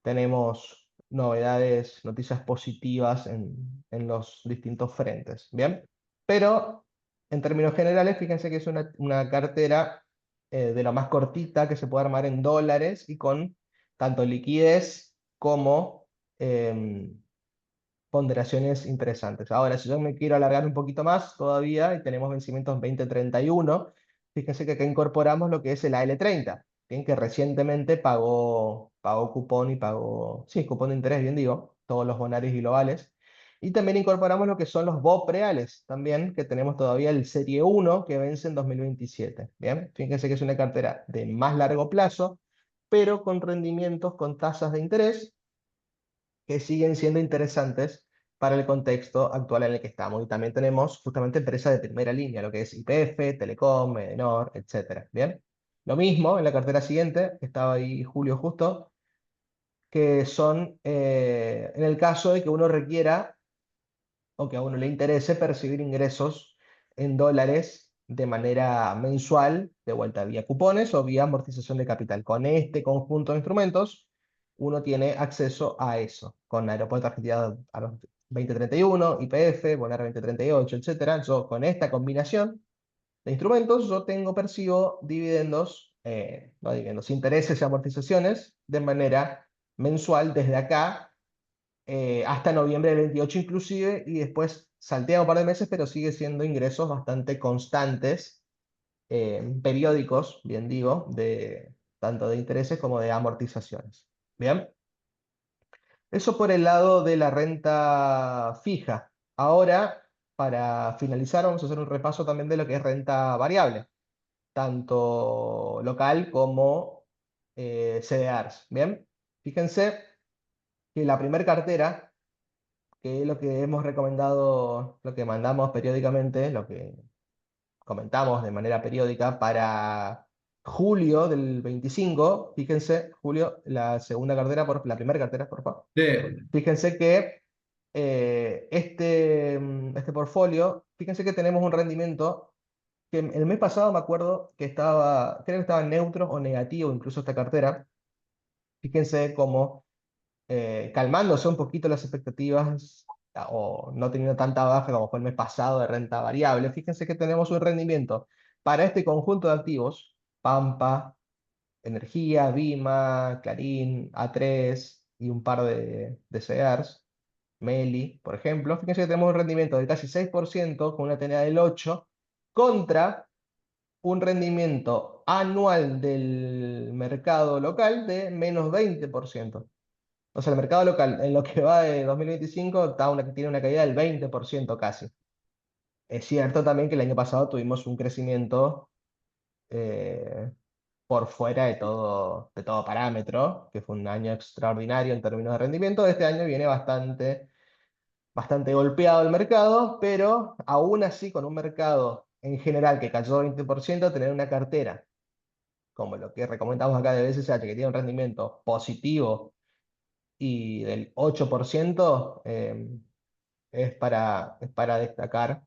tenemos novedades, noticias positivas en los distintos frentes. Bien, pero en términos generales, fíjense que es una cartera de lo más cortita que se puede armar en dólares y con tanto liquidez como em, ponderaciones interesantes. Ahora, si yo me quiero alargar un poquito más todavía y tenemos vencimientos 2031, fíjense que acá incorporamos lo que es el AL30, ¿bien? Que recientemente pagó cupón y pagó, sí, cupón de interés, bien digo, todos los bonarios y globales. Y también incorporamos lo que son los BOP reales, también, que tenemos todavía el Serie 1 que vence en 2027. Bien, fíjense que es una cartera de más largo plazo, pero con rendimientos, con tasas de interés que siguen siendo interesantes para el contexto actual en el que estamos. Y también tenemos justamente empresas de primera línea, lo que es YPF, Telecom, Edenor, etcétera. Bien. Lo mismo en la cartera siguiente, que estaba ahí Julio justo, que son en el caso de que uno requiera o que a uno le interese percibir ingresos en dólares de manera mensual, de vuelta vía cupones o vía amortización de capital. Con este conjunto de instrumentos, uno tiene acceso a eso, con Aeropuerto Argentina a los 2031, YPF, Bonar 2038, etcétera. Yo con esta combinación de instrumentos, yo percibo dividendos, no dividendos, intereses y amortizaciones de manera mensual desde acá hasta noviembre del 28 inclusive, y después saltea un par de meses, pero sigue siendo ingresos bastante constantes, periódicos, bien digo, tanto de intereses como de amortizaciones. Bien, eso por el lado de la renta fija. Ahora, para finalizar, vamos a hacer un repaso también de lo que es renta variable, tanto local como CDRs. Bien, fíjense que la primera cartera, que es lo que hemos recomendado, lo que mandamos periódicamente, lo que comentamos de manera periódica para julio del 25. Fíjense, julio, la segunda cartera, la primera cartera, por favor. Sí, Fíjense que este portfolio, fíjense que tenemos un rendimiento que el mes pasado me acuerdo que creo que estaba neutro o negativo incluso esta cartera. Fíjense cómo calmándose un poquito las expectativas o no teniendo tanta baja como fue el mes pasado de renta variable, fíjense que tenemos un rendimiento para este conjunto de activos, Pampa, Energía, Vima, Clarín, A3 y un par de CEARs, Meli, por ejemplo. Fíjense que tenemos un rendimiento de casi 6% con una TNA del 8 contra un rendimiento anual del mercado local de menos 20%. O sea, el mercado local en lo que va de 2025 tiene una caída del 20% casi. Es cierto también que el año pasado tuvimos un crecimiento eh, por fuera de todo parámetro, que fue un año extraordinario en términos de rendimiento. Este año viene bastante golpeado el mercado, pero aún así con un mercado en general que cayó 20%, tener una cartera como lo que recomendamos acá de BCH, que tiene un rendimiento positivo y del 8%, es para destacar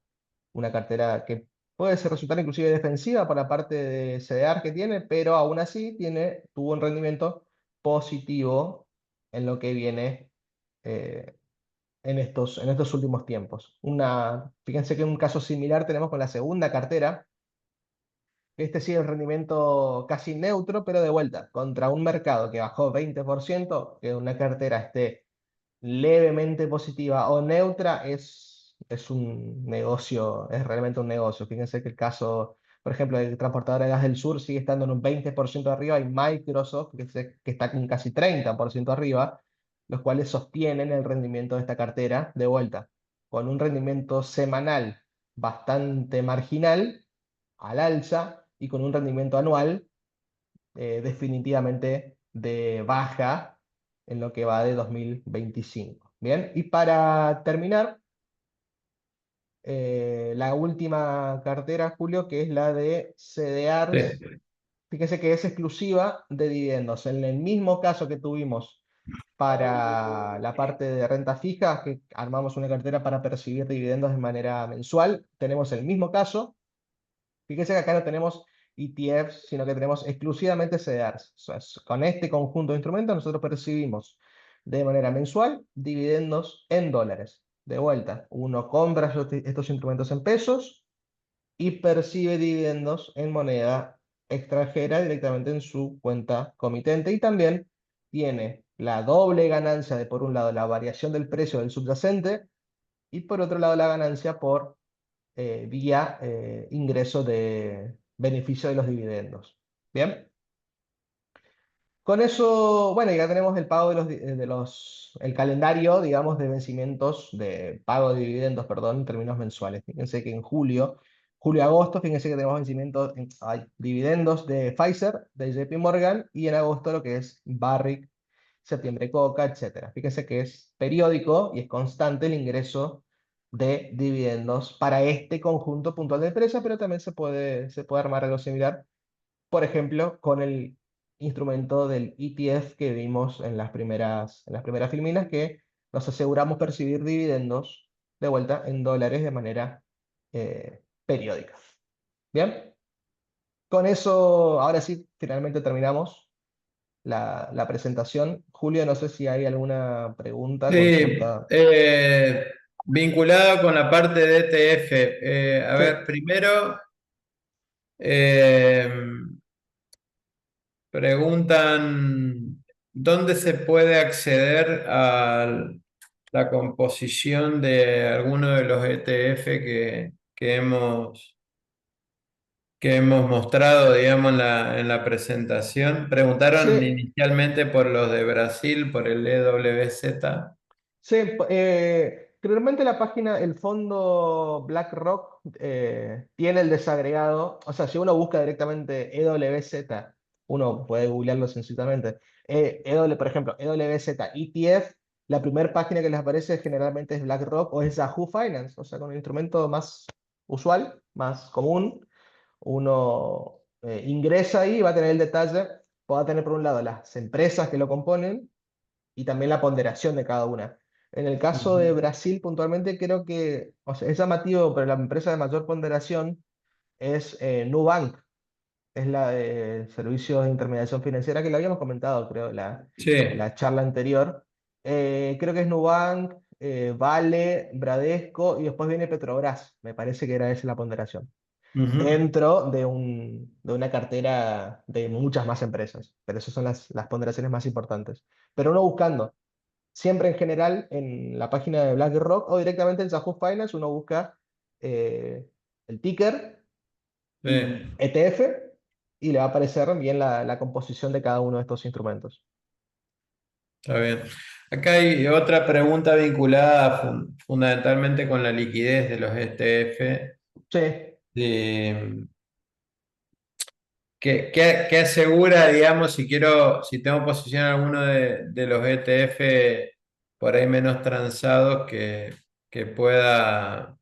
una cartera que puede resultar inclusive defensiva por la parte de CDR que tiene, pero aún así tuvo un rendimiento positivo en lo que viene eh, en estos últimos tiempos. Fíjense que un caso similar tenemos con la segunda cartera. Este sí, el rendimiento casi neutro, pero de vuelta, contra un mercado que bajó 20%, que una cartera esté levemente positiva o neutra es un negocio, es realmente un negocio. Fíjense que el caso, por ejemplo, del transportador de gas del sur sigue estando en un 20% arriba y Microsoft, que está en casi 30% arriba, los cuales sostienen el rendimiento de esta cartera de vuelta, con un rendimiento semanal bastante marginal al alza y con un rendimiento anual definitivamente de baja en lo que va de 2025. Bien, y para terminar, la última cartera, Julio, que es la de CDRs. Sí. Fíjese que es exclusiva de dividendos. En el mismo caso que tuvimos para la parte de renta fija, que armamos una cartera para percibir dividendos de manera mensual, tenemos el mismo caso. Fíjese que acá no tenemos ETFs, sino que tenemos exclusivamente CDRs. O sea, con este conjunto de instrumentos nosotros percibimos de manera mensual dividendos en dólares. De vuelta, uno compra estos instrumentos en pesos y percibe dividendos en moneda extranjera directamente en su cuenta comitente, y también tiene la doble ganancia de, por un lado, la variación del precio del subyacente, y por otro lado la ganancia por vía ingreso de beneficio de los dividendos. Bien, con eso, bueno, ya tenemos el pago el calendario, digamos, de vencimientos, de pago de dividendos, perdón, en términos mensuales. Fíjense que en julio-agosto, fíjense que tenemos vencimientos, hay dividendos de Pfizer, de JP Morgan, y en agosto lo que es Barrick, septiembre Coca, etcétera. Fíjense que es periódico y es constante el ingreso de dividendos para este conjunto puntual de empresas, pero también se puede armar algo similar, por ejemplo, con el instrumento del ETF que vimos en las primeras filminas, que nos aseguramos percibir dividendos de vuelta en dólares de manera periódica. Bien, con eso, ahora sí, finalmente terminamos la presentación. Julio, no sé si hay alguna pregunta, Sí, consulta. vinculado con la parte de ETF. A Sí, ver, primero eh, preguntan dónde se puede acceder a la composición de alguno de los ETF que hemos mostrado, digamos, en la presentación. Preguntaron sí, inicialmente por los de Brasil, por el EWZ. sí, realmente la página, el fondo BlackRock tiene el desagregado. O sea, si uno busca directamente EWZ, uno puede googlearlo sencillamente. Por ejemplo, EWZ ETF, la primera página que les aparece generalmente es BlackRock o es Yahoo Finance, o sea, con el instrumento más usual, más común. Uno ingresa ahí y va a tener el detalle, va a tener por un lado las empresas que lo componen y también la ponderación de cada una. En el caso de Ujú. Brasil, puntualmente, creo que, o sea, es llamativo, pero la empresa de mayor ponderación es Nubank, es la de servicios de intermediación financiera, que lo habíamos comentado, creo, Sí. la charla anterior. Creo que es Nubank, Vale, Bradesco, y después viene Petrobras, me parece que era esa la ponderación, Ujú. dentro de una cartera de muchas más empresas, pero esas son las ponderaciones más importantes. Pero uno buscando siempre en general en la página de BlackRock o directamente en Yahoo Finance, uno busca eh, el ticker Sí, y ETF, y le va a aparecer bien la composición de cada uno de estos instrumentos. está bien. Acá hay otra pregunta vinculada fundamentalmente con la liquidez de los ETF. Sí, De, ¿qué asegura, digamos, si tengo posición en alguno de los ETF por ahí menos transados que pueda,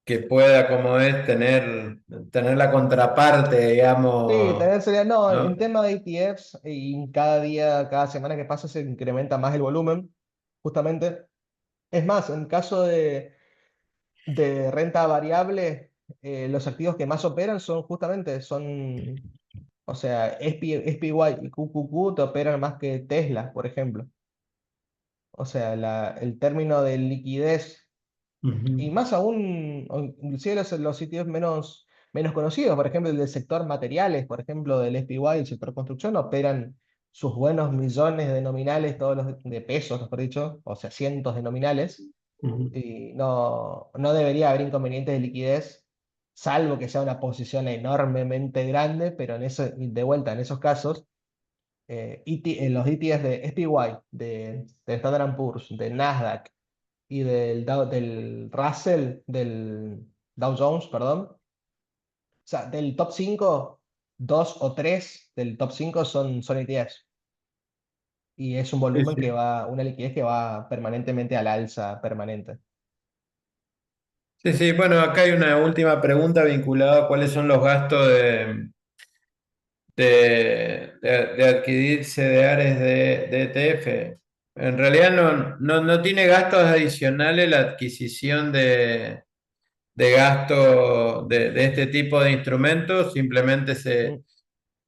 que pueda, como es, tener la contraparte, sí, digamos, tener sería, no, en ¿no? tema de ETFs, y cada día, cada semana que pasa se incrementa más el volumen, justamente. Es más, en caso de renta variable, los activos que más operan o sea, SPY y QQQ te operan más que Tesla, por ejemplo. O sea, el término de liquidez, y Ujú, más aún, o inclusive los sitios menos conocidos, por ejemplo, el del sector materiales, por ejemplo, del SPY, el sector construcción, operan sus buenos millones de nominales, todos los de pesos, mejor dicho, o sea, cientos de nominales, ujú, y no debería haber inconvenientes de liquidez, salvo que sea una posición enormemente grande, pero de vuelta, en esos casos, en los ETFs de SPY, de Standard Poor's, de Nasdaq y del Russell, del Dow Jones, perdón, o sea, del top 5 2 o 3 del top 5 son ETFs. y es un Sí, volumen sí. que va, una liquidez que va permanentemente al alza permanente. Sí, sí, bueno, acá hay una última pregunta vinculada a cuáles son los gastos de adquirir CDRs de ETF. En realidad no tiene gastos adicionales la adquisición de gastos de este tipo de instrumentos, simplemente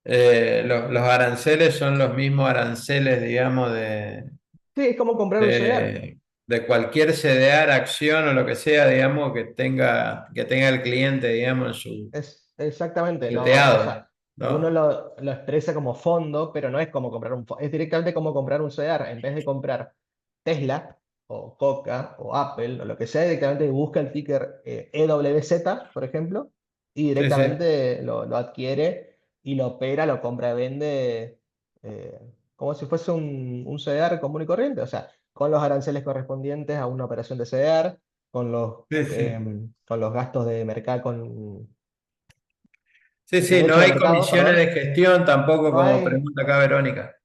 Mm. los aranceles son los mismos aranceles, digamos, Sí, es como comprar un CDR. de cualquier CDR, acción o lo que sea, digamos, que tenga el cliente, digamos, en su Es exactamente, no, o neteado, sea, uno ¿no? lo expresa como fondo, pero no es como comprar un fondo, es directamente como comprar un CDR. En vez de comprar Tesla o Coca o Apple o lo que sea, directamente busca el ticker EWZ, por ejemplo, y Sí, sí, directamente lo adquiere y lo opera, lo compra, vende eh, como si fuese un CDR común y corriente, o sea, con los aranceles correspondientes a una operación de CDR, sí, sí. con los gastos de mercado, Sí, sí, no derecho de hay mercado, comisiones de perdón. gestión tampoco No como hay. pregunta acá Verónica.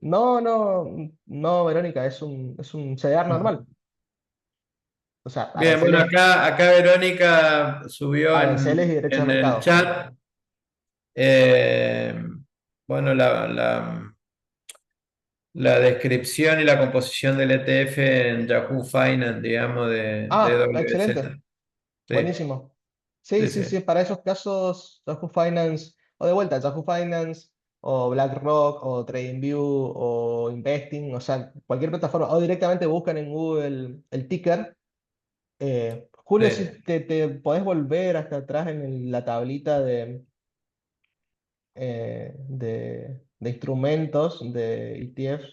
No, no, no, Verónica, es un CDR normal. O sea, Bien, bueno, acá Verónica subió aranceles y derechos en de el mercado. chat, eh, bueno, la descripción y la composición del ETF en Yahoo Finance, digamos, de Ah, WZ. excelente. Sí, Buenísimo. Sí, sí, sí, sí. sí, para esos casos, Yahoo Finance, o de vuelta, Yahoo Finance, o BlackRock, o TradingView, o Investing, o sea, cualquier plataforma, o directamente buscan en Google el ticker. Julio, si Sí. te podés volver hasta atrás en la tablita de instrumentos de ETF.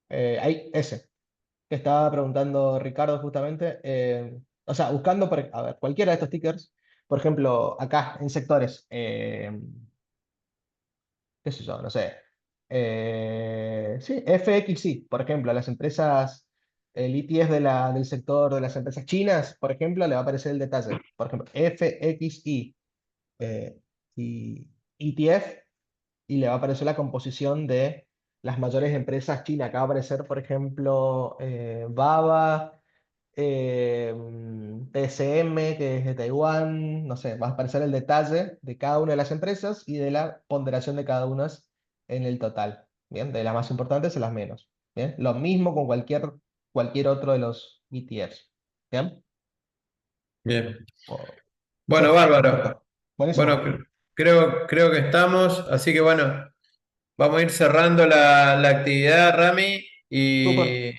Hay ese que estaba preguntando Ricardo justamente. O sea, buscando, a ver, cualquiera de estos tickers, por ejemplo, acá en sectores, qué sé yo, no sé. Sí, FXI, por ejemplo, las empresas, el ETF del sector de las empresas chinas, por ejemplo, le va a aparecer el detalle. Por ejemplo, FXI y ETF y le va a aparecer la composición de las mayores empresas chinas. Acá va a aparecer, por ejemplo, BABA, TSM, que es de Taiwán, no sé, va a aparecer el detalle de cada una de las empresas y de la ponderación de cada una en el total. Bien, de las más importantes a las menos. Bien, lo mismo con cualquier otro de los ETFs. Bien, Bien. sí, Bueno, bárbaro. perfecto. Bueno, Buenísimo. creo que estamos, así que bueno, vamos a ir cerrando la actividad, Rami, Súper. y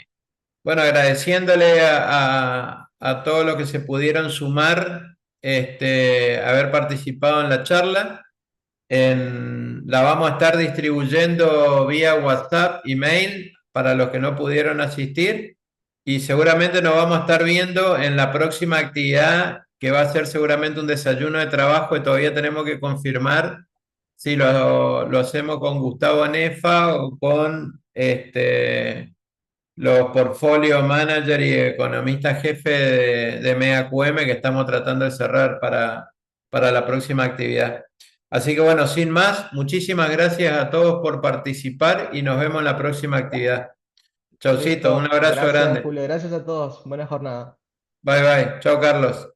bueno, agradeciéndole a todos los que se pudieron sumar, haber participado en la charla. La vamos a estar distribuyendo vía WhatsApp, email, para los que no pudieron asistir. Y seguramente nos vamos a estar viendo en la próxima actividad, que va a ser seguramente un desayuno de trabajo, y todavía tenemos que confirmar si lo hacemos con Gustavo Nefa o con los portfolio manager y economista jefe de MEAQM, que estamos tratando de cerrar para la próxima actividad. Así que bueno, sin más, muchísimas gracias a todos por participar y nos vemos en la próxima actividad. Chaucito, un Listo. abrazo Gracias, grande. Julio. Gracias a todos. Buena jornada. Bye bye. Chao, Carlos.